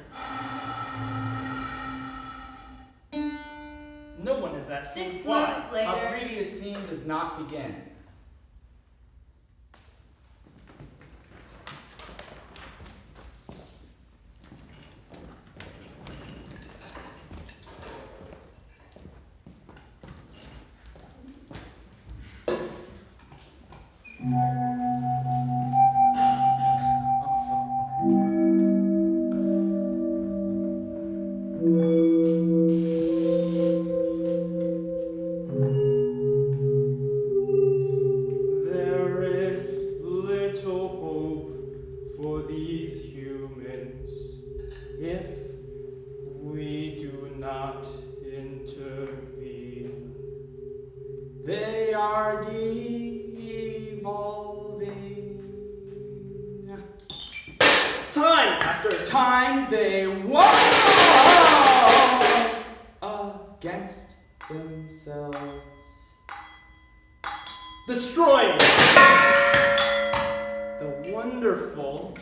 No one is asking 6 why. months later. A previous scene does not begin. if we do not intervene. They are devolving. Time after time they war against themselves, Destroying the wonderful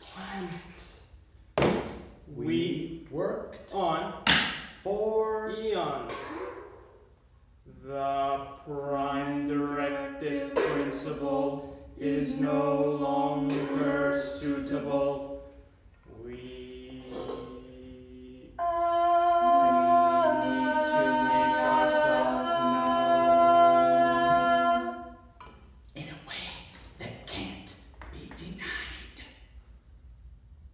planet we worked on for eons. The prime directive principle is no longer suitable. We need to make ourselves known in a way that can't be denied.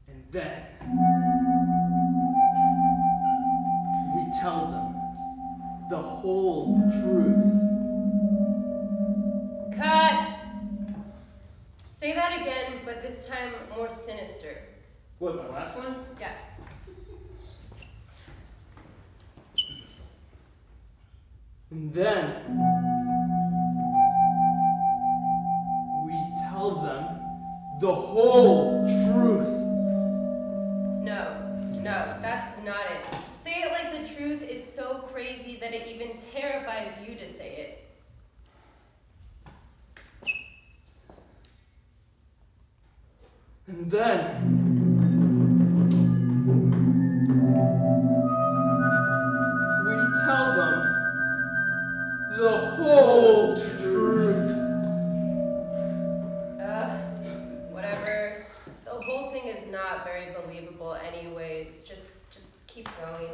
and then we tell them the whole truth. Cut! Say that again, but this time more sinister. What, my last line? Yeah. And then we tell them the whole truth. No, that's not it. Say it like the truth is so crazy that it even terrifies you to say it. And then we tell them the whole truth. Whatever. The whole thing is not very believable anyways. Just keep going.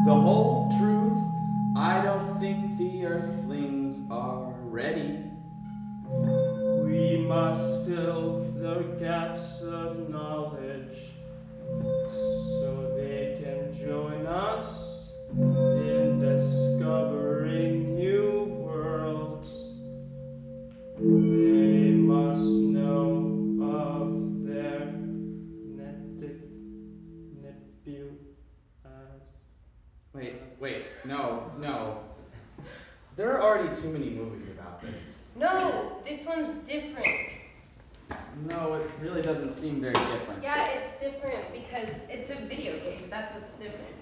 The whole truth, I don't think the earthlings are ready. We must fill the gaps of knowledge so they can join us in discovering new worlds. They must know of their Wait, no. There are already too many movies about this. No, this one's different. No, it really doesn't seem very different. Yeah, it's different because it's a video game. That's what's different.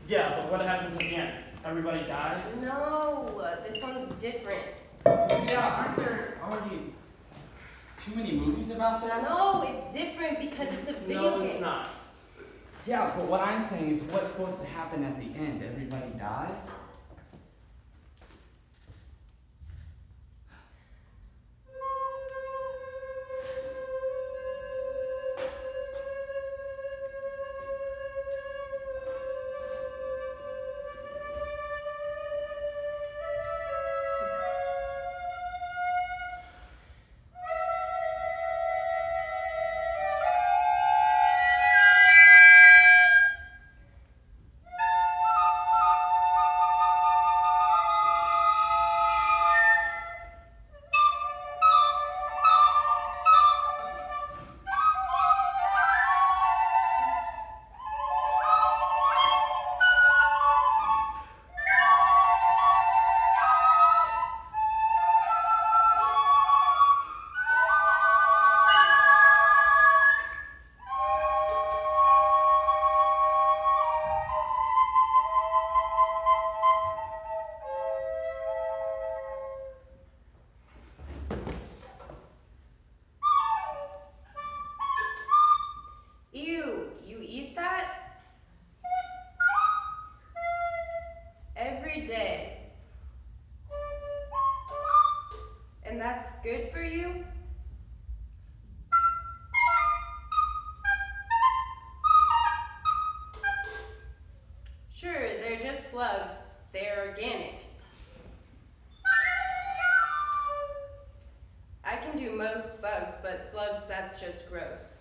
Yeah, but what happens at the end? Everybody dies? No, this one's different. Yeah, aren't there already too many movies about that? No, it's different because it's a video game. No, it's not. Yeah, but what I'm saying is what's supposed to happen at the end? Everybody dies? Ew, you eat that? Every day. And that's good for you? Sure, they're just slugs. They're organic. I can do most bugs, but slugs, that's just gross.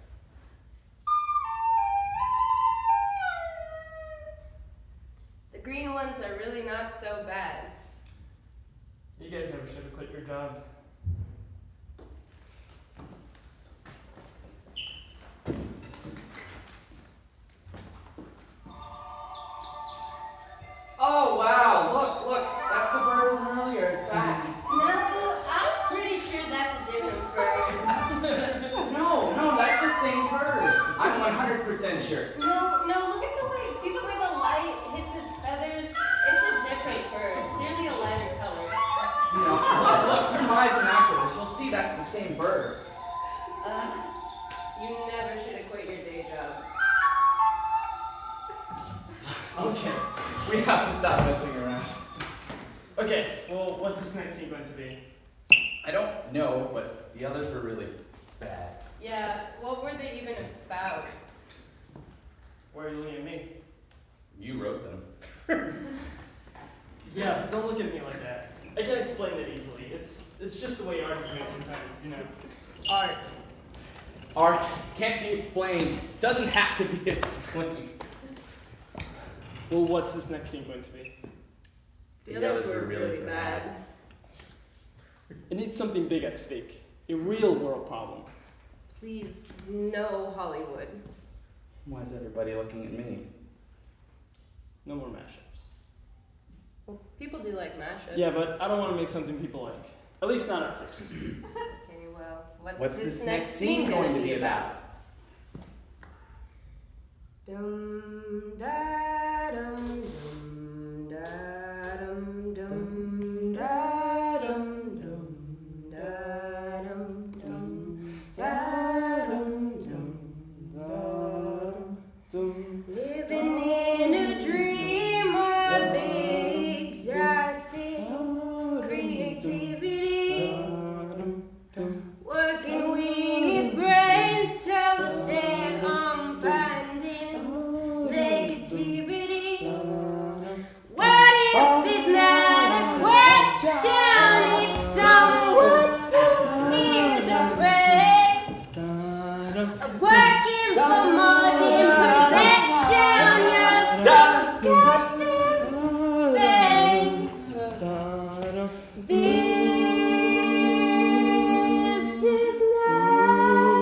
The green ones are really not so bad. You guys never should have quit your job. shirt. No, look at the way, see the way the light hits its feathers? It's a different bird, clearly a lighter color. You know, look through my binoculars. You'll see that's the same bird. You never should have quit your day job. Okay, we have to stop messing around. Okay, well, what's this next scene going to be? I don't know, but the others were really bad. Yeah, what were they even about? Why are you looking at me? You wrote them. Yeah, don't look at me like that. I can't explain it easily. It's just the way art is made sometimes, you know. Art. Art can't be explained. Doesn't have to be explained. Well, what's this next scene going to be? The others were really bad. It needs something big at stake. A real world problem. Please, no Hollywood. Why is everybody looking at me? No more mashups. Well, people do like mashups. Yeah, but I don't want to make something people like. At least not at first. Okay, well, What's this next scene going to be about? Dum da dum dum da dum dum da dum dum da dum dum da dum dum. Living in a dream of exhausted creativity, working with brains so set on finding negativity. What if it's not a question, it's someone who is afraid of working for more than possession? You're so goddamn vain. This is not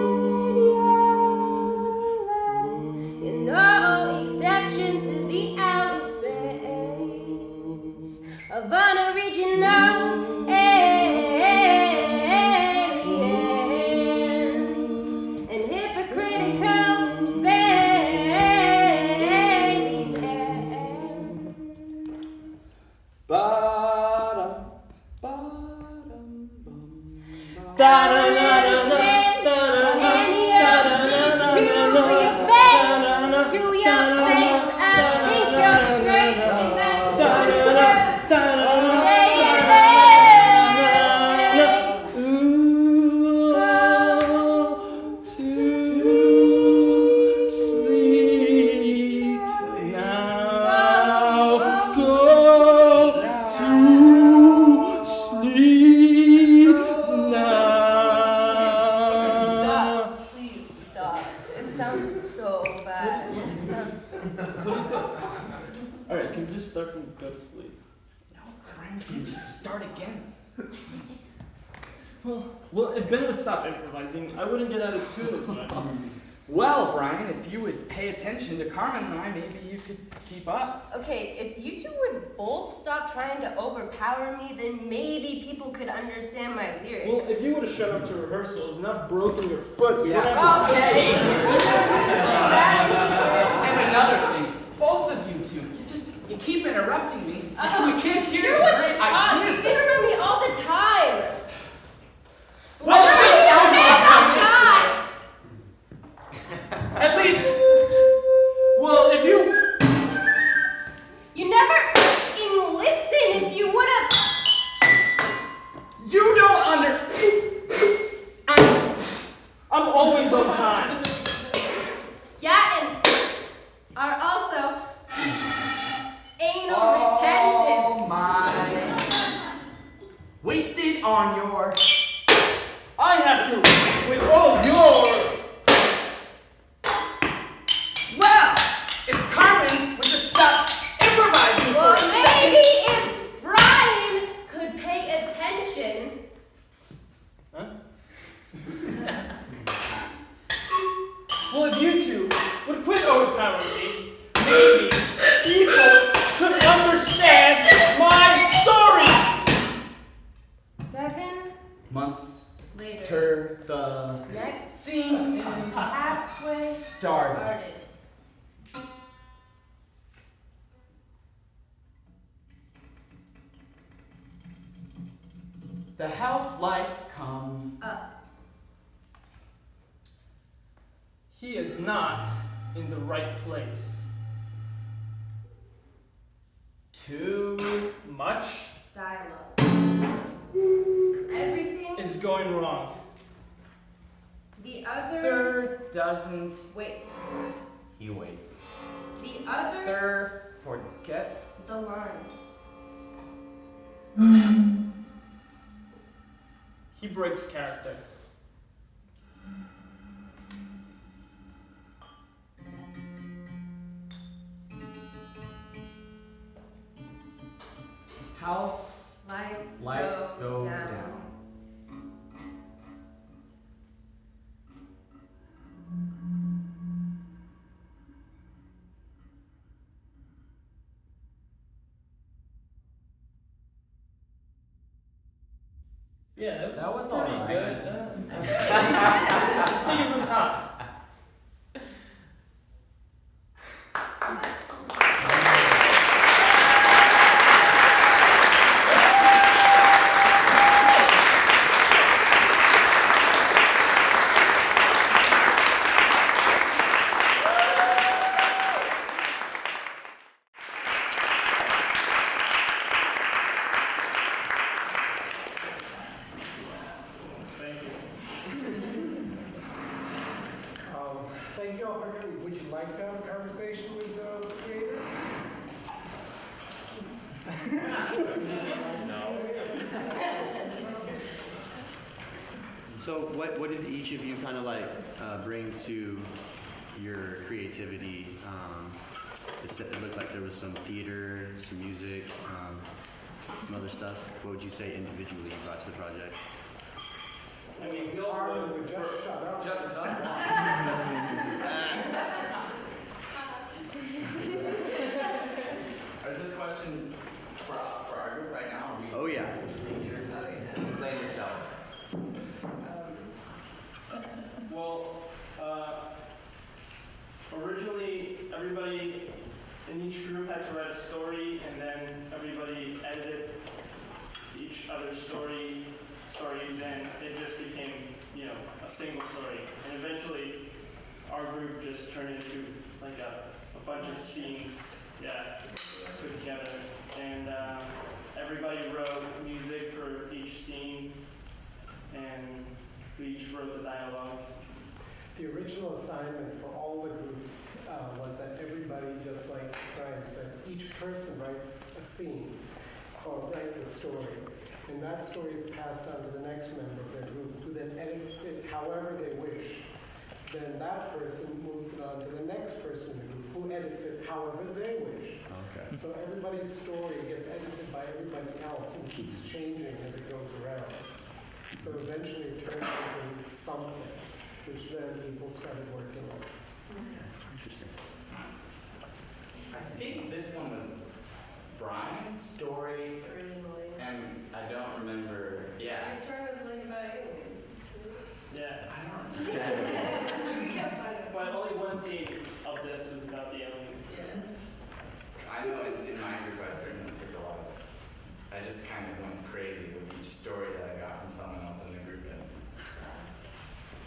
your life. You're no exception to the outer space of unoriginal aliens and hypocritical babies. Ba-dum, ba-dum, bum, I don't understand any of this to your face, to your face. I think you're great, and that's Stop, please stop. It sounds so bad. It sounds so Alright, can we just start from go to sleep? No, Brian, can you just start again? Well, if Ben would stop improvising, I wouldn't get out of tune as much. Well, Brian, if you would pay attention to Carmen and I, maybe you could keep up. Okay, if you two would both stop trying to overpower me, then maybe people could understand my lyrics. Well, if you would have shut up to rehearsals and not broken your foot, we Yeah. would have Okay. And another thing, both of you two, you keep interrupting me. You can't hear You're the one to great talk. You ideas. interrupt me all the time. Well, God! At least, well, if you... You never fucking listen. If you would have. You don't under... I'm always on time. Yeah, and are also anal retentive. Oh my. Wasted on your... I have to, with all your... Well, if Carmen would just stop improvising Well, for a maybe second... if Brian could pay attention. Huh? Well, if you two would quit overpowering me, maybe people could understand my story! 7 Months later. the Next scene is halfway started. started. house lights come Up. He is not in the right place. too Much Dialogue. Everything. is going wrong. The other. Thur doesn't. Wait. He waits. The other. Thur forgets. The line. He breaks character. House Lights go down. Yeah, That was pretty alright. good. Let's take it from top. Thank you. Thank you all for coming. Would you like to have a conversation with the creators? So what did each of you kind of like bring to your creativity? It looked like there was some theater, some music, some other stuff. What would you say individually you brought to the project? I mean, Bill Armin would would just shut up. Just us. Is this question for our group right now? Or we Oh yeah. Explain yourself. Well, originally everybody in each group had to write a story, and then everybody edited each other's stories, and it just became, a single story. And eventually, our group just turned into like a bunch of scenes, put together. And everybody wrote music for each scene, and we each wrote the dialogue. The original assignment for all the groups was that everybody, just like Brian said, each person writes a scene or writes a story. And that story is passed on to the next member of their group, who then edits it however they wish. Then that person moves it on to the next person in the group, who edits it however they wish. Okay. So everybody's story gets edited by everybody else and keeps changing as it goes around. So eventually it turns into something, which then people started working on. Interesting. I think this one was Brian's story, and I don't remember. Yeah. Your story was like about aliens. Yeah. I don't remember. But only one scene of this was about the aliens. I know in my group I certainly took a lot of. I just kind of went crazy with each story that I got from someone else in the group, and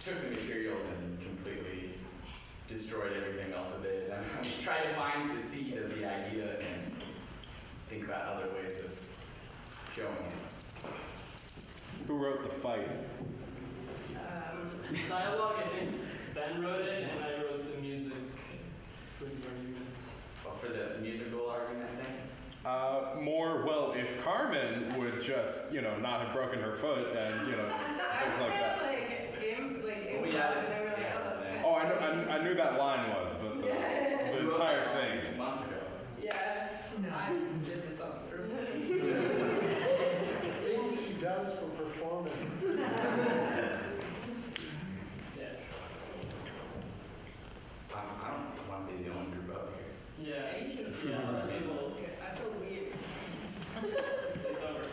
took the materials and completely destroyed everything else that they did. I'm trying to find the seed of the idea and think about other ways of showing it. Who wrote the fight? Dialogue, I think Ben wrote it, and I wrote the music for the arguments. Well, for the musical argument thing. Well, if Carmen would just, not have broken her foot and, things like that. Well, we had it. Oh, I knew that line was, but the entire thing. Months ago. Yeah. I did this on purpose. Things she does for performance. I don't want to be the only group up here. Yeah. Yeah, people. I feel weird. It's over.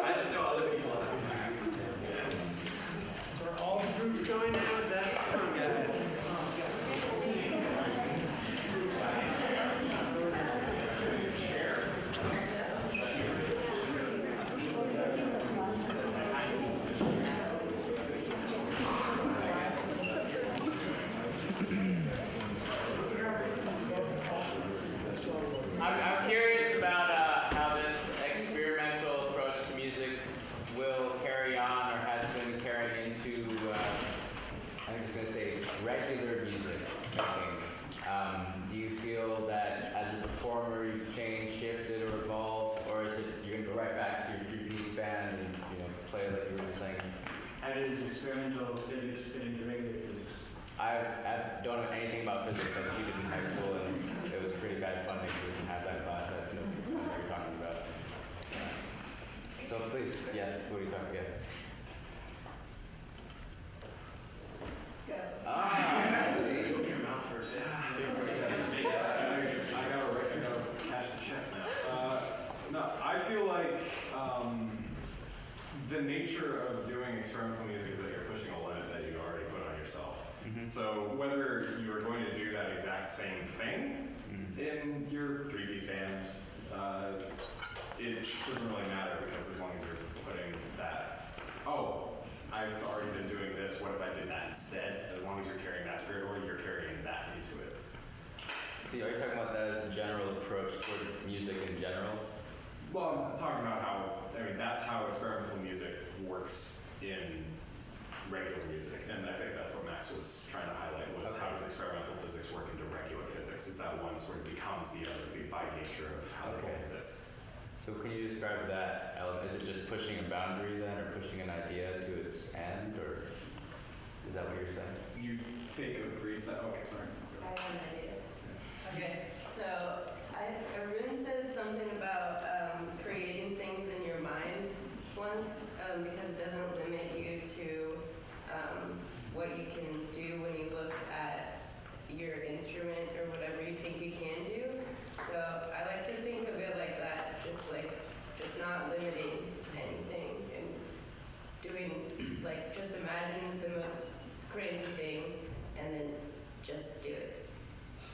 I just know other people have. So are all the groups going now? Is that? Come on, guys. talking, do you feel that as a performer you've changed, shifted, or evolved, or is it you're gonna go right back to your three-piece band and play like you were playing? How does experimental physics fit into regular physics? I don't know anything about physics. I cheated in high school, and it was pretty bad funding, so we didn't have that class. I have no clue what you're talking about. So please, what are you talking about? Open your mouth first. I gotta cash the check now. No, I feel like the nature of doing experimental music is that you're pushing a limit that you already put on yourself. So whether you are going to do that exact same thing in your three-piece band, it doesn't really matter, because as long as you're putting that, I've already been doing this, what if I did that instead? As long as you're carrying that spirit, or you're carrying that into it. See, are you talking about that as a general approach toward music in general? Well, I'm talking about how, that's how experimental music works in regular music, and I think that's what Max was trying to highlight, was how does experimental physics work into regular physics? Is that one sort of becomes the other by nature of how they exist. So can you describe that element? Is it just pushing a boundary then, or pushing an idea to its end, or is that what you're saying? You take a preset, okay, sorry. I have an idea. Okay, so Arun said something about creating things in your mind once, because it doesn't limit you to what you can do when you look at your instrument or whatever you think you can do. So I like to think of it like that, just not limiting anything and doing, just imagine the most crazy thing and then just do it.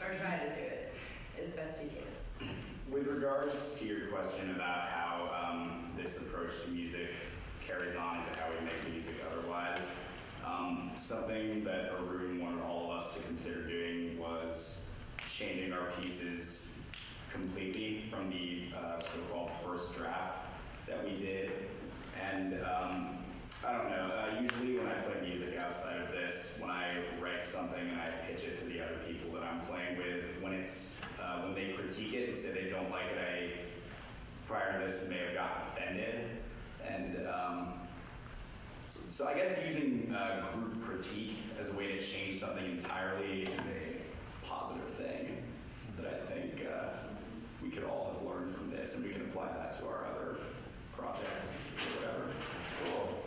Or try to do it as best you can. With regards to your question about how this approach to music carries on into how we make music otherwise, something that Arun wanted all of us to consider doing was changing our pieces completely from the so-called first draft that we did. And I don't know, usually when I play music outside of this, when I write something and I pitch it to the other people that I'm playing with, when they critique it and say they don't like it, I, prior to this, may have gotten offended. And so I guess using group critique as a way to change something entirely is a positive thing that I think we could all have learned from this, and we can apply that to our other projects or whatever. Cool.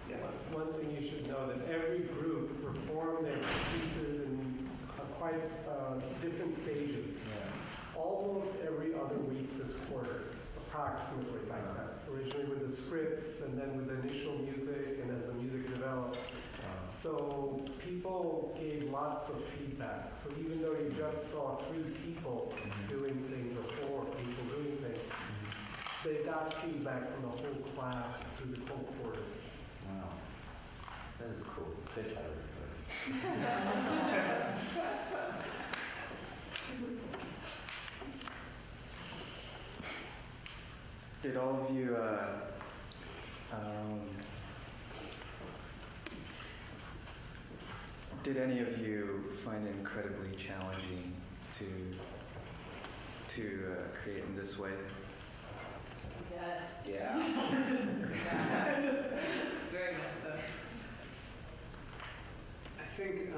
Yeah. One thing you should know, that every group perform their pieces in quite different stages. Yeah. Almost every other week this quarter, approximately like that. Originally with the scripts, and then with the initial music, and as the music developed. So people gave lots of feedback. So even though you just saw 3 people doing things, or 4 people doing things, they got feedback from the whole class through the whole quarter. Wow. That is cool. Good job. Did all of you, did any of you find it incredibly challenging to create in this way? Yes. Yeah. Very much so. I think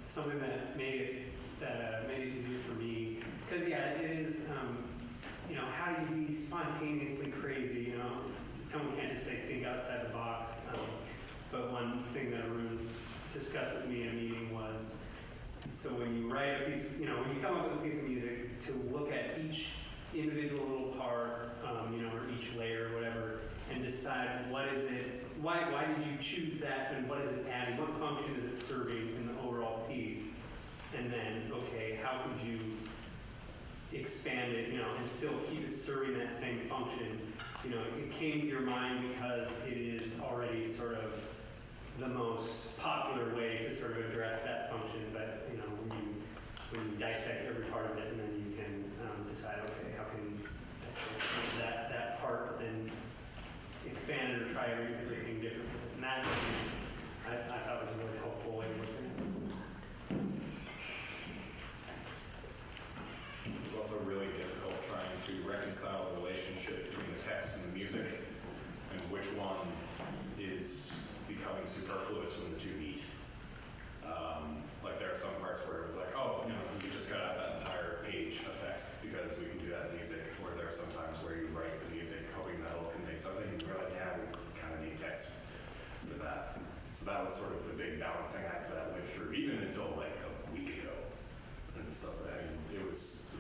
something that made it easier for me, because it is, how do you be spontaneously crazy? Someone can't just say think outside the box. But one thing that Arun discussed with me in a meeting was, so when you write a piece, when you come up with a piece of music, to look at each individual little part, or each layer, or whatever, and decide what is it, why did you choose that, and what is it adding, what function is it serving in the overall piece, and then, okay, how could you expand it, and still keep it serving that same function. It came to your mind because it is already sort of the most popular way to sort of address that function, but when you dissect every part of it, and then you can decide, okay, how can I still that part, and expand it or try everything different. And that I thought was a really helpful way of looking at it. become superfluous when the two meet. Like there are some parts where it was like, oh, we could just cut out that entire page of text because we can do that in music. Or there are some times where you write the music hoping that it'll convey something and you realize, yeah, we kind of need text for that. So that was sort of the big balancing act that I went through, even until like a week ago and stuff. I mean, it was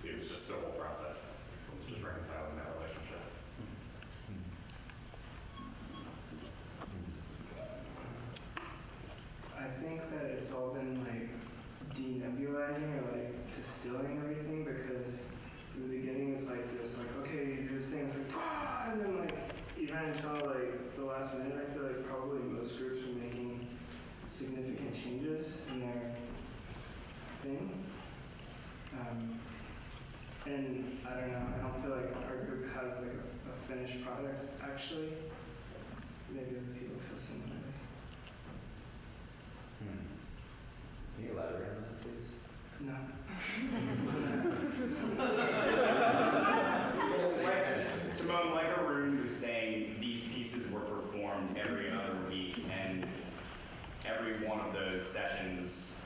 just the whole process. It was just reconciling that relationship. I think that it's all been like denebulizing or like distilling everything, because in the beginning it's like this, like, okay, you do this thing, it's like, ah! And then like even until like the last minute, I feel like probably most groups are making significant changes in their thing. And I don't know, I don't feel like our group has like a finished product actually. Maybe other people feel similarly. Can you elaborate on that, please? No. Timon, like Arun was saying, these pieces were performed every other week, and every one of those sessions,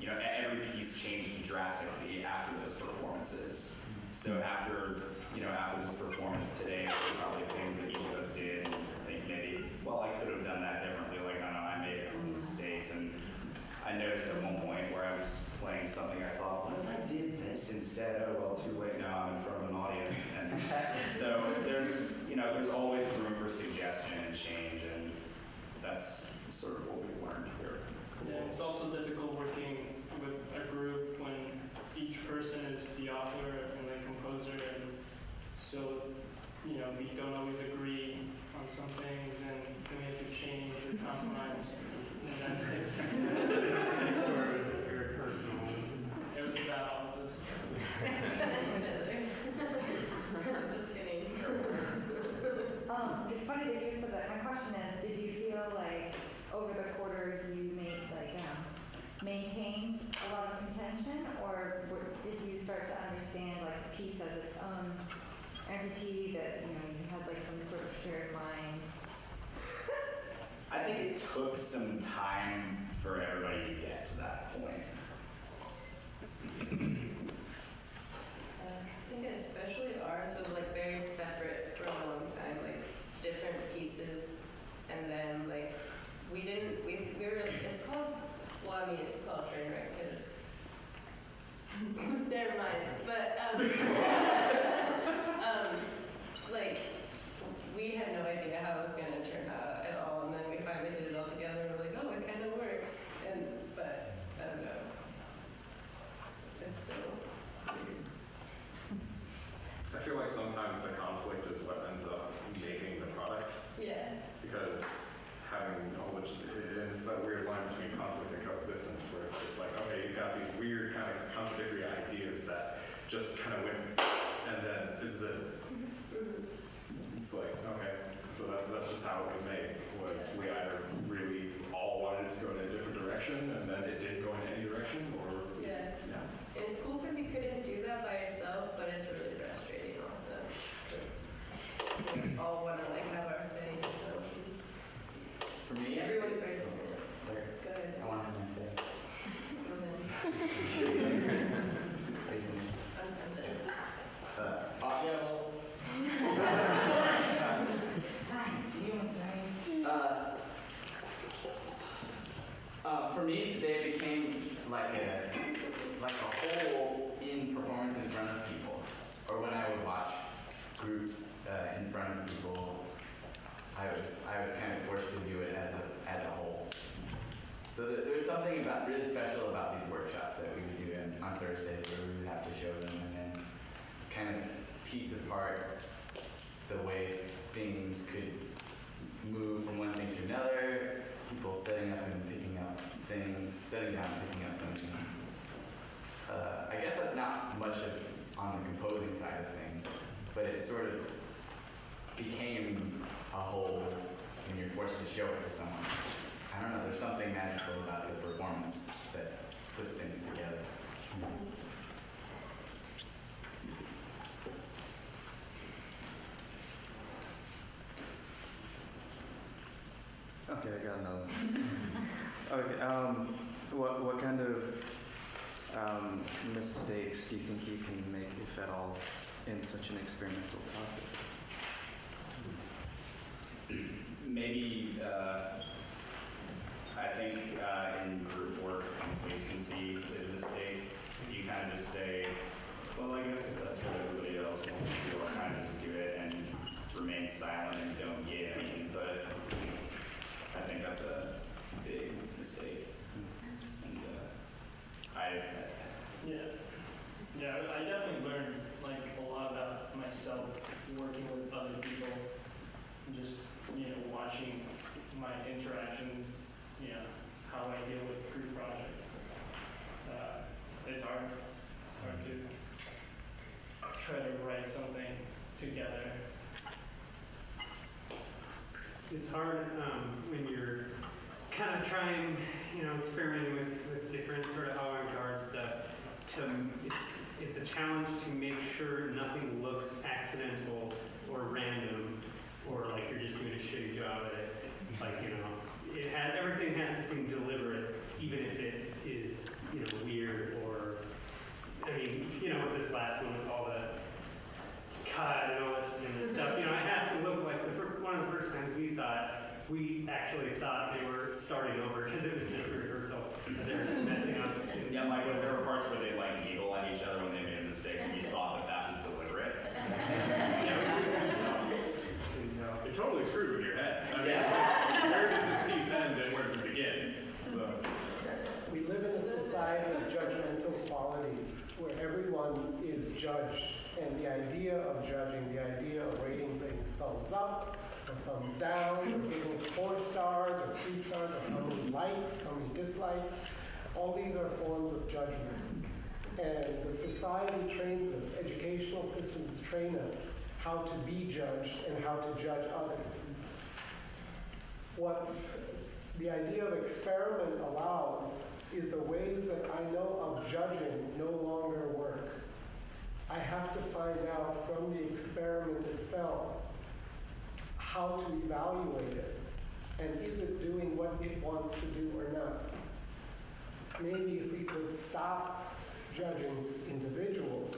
every piece changed drastically after those performances. So after this performance today, there were probably things that each of us did, think maybe, well, I could have done that differently. Like, I don't know, I made a couple mistakes, and I noticed at one point where I was playing something, I thought, what if I did this instead? Oh, well, too late now, I'm in front of an audience. And so there's always room for suggestion and change, and that's sort of what we've learned here. Yeah, it's also difficult working with a group when each person is the author and the composer, and so we don't always agree on some things, and then we have to change or compromise. And that story was very personal. It was about all of this. Just kidding. It's funny that you said that. My question is, did you feel like over the quarter you maintained a lot of contention, or did you start to understand like the piece as its own entity, that you had like some sort of shared mind? I think it took some time for everybody to get to that point. I think especially ours was like very separate for a long time, like different pieces, and then like we were, it's called Trainwreck because never mind, but like we had no idea how it was going to turn out at all, and then we finally did it all together, and we're like, oh, it kind of works, but I don't know, it's still weird. I feel like sometimes the conflict is what ends up making the product. Yeah. Because having a whole bunch it's that weird line between conflict and coexistence, where it's just like, okay, you've got these weird kind of contradictory ideas that just kind of went, and then this is it. It's like, okay, so that's just how it was made. Was we either really all wanted it to go in a different direction, and then it didn't go in any direction, or yeah. And it's cool because you couldn't do that by yourself, but it's really frustrating also because we all want to like have our say. So. For me, everyone's very focused. Good. I want to have my say. Yeah, well. Thanks. You know what I'm saying? For me, they became like a whole in performance in front of people, or when I would watch groups in front of people, I was kind of forced to do it as a whole. So there's something really special about these workshops that we would do on Thursdays, where we would have to show them and then kind of piece apart the way things could move from one thing to another, people setting up and picking up things, setting down and picking up things. I guess that's not much on the composing side of things, but it sort of became a whole when you're forced to show it to someone. I don't know, there's something magical about the performance that puts things together. Okay, I got another one. Okay, what kind of mistakes do you think you can make, if at all, in such an experimental process? Maybe, I think in group work, complacency is a mistake. If you kind of just say, well, I guess if that's what everybody else wants to do, I'll kind of just do it and remain silent and don't give any input. I think that's a big mistake. And Yeah, I definitely learned like a lot about myself working with other people, just watching my interactions, how I deal with group projects. It's hard. It's hard to try to write something together. It's hard when you're kind of trying, experimenting with different sort of avant-garde stuff. It's a challenge to make sure nothing looks accidental or random, or like you're just doing a shitty job at it. Like everything has to seem deliberate, even if it is weird or with this last one with all the cut and all this and this stuff. It has to look like one of the first times we saw it. We actually thought they were starting over because it was just a rehearsal. They were just messing up. yeah, Mike, there were parts where they like giggle at each other when they made a mistake, and you thought that was deliberate. It totally screwed with your head. I mean, it's like, where does this piece end and where does it begin? So. We live in a society of judgmental qualities where everyone is judged, and the idea of judging, the idea of rating things thumbs up or thumbs down, or giving 4 stars or 3 stars, or how many likes, how many dislikes, all these are forms of judgment. And the society trains us, educational systems train us how to be judged and how to judge others. What the idea of experiment allows is the ways that I know of judging no longer work. I have to find out from the experiment itself how to evaluate it, and is it doing what it wants to do or not. Maybe if we could stop judging individuals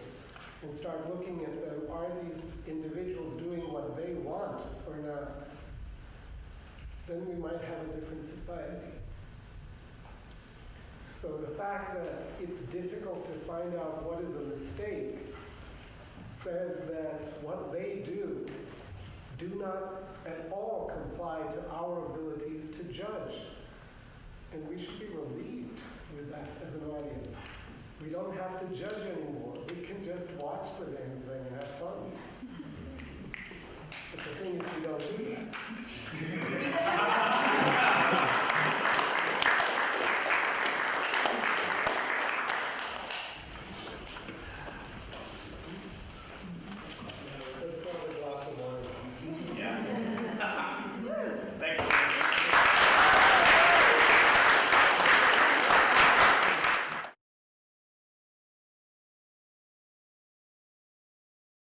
and start looking at them, are these individuals doing what they want or not, then we might have a different society. So the fact that it's difficult to find out what is a mistake says that what they do not at all comply to our abilities to judge. And we should be relieved with that as an audience. We don't have to judge anymore. We can just watch the damn thing and have fun. But the thing is, we don't do that.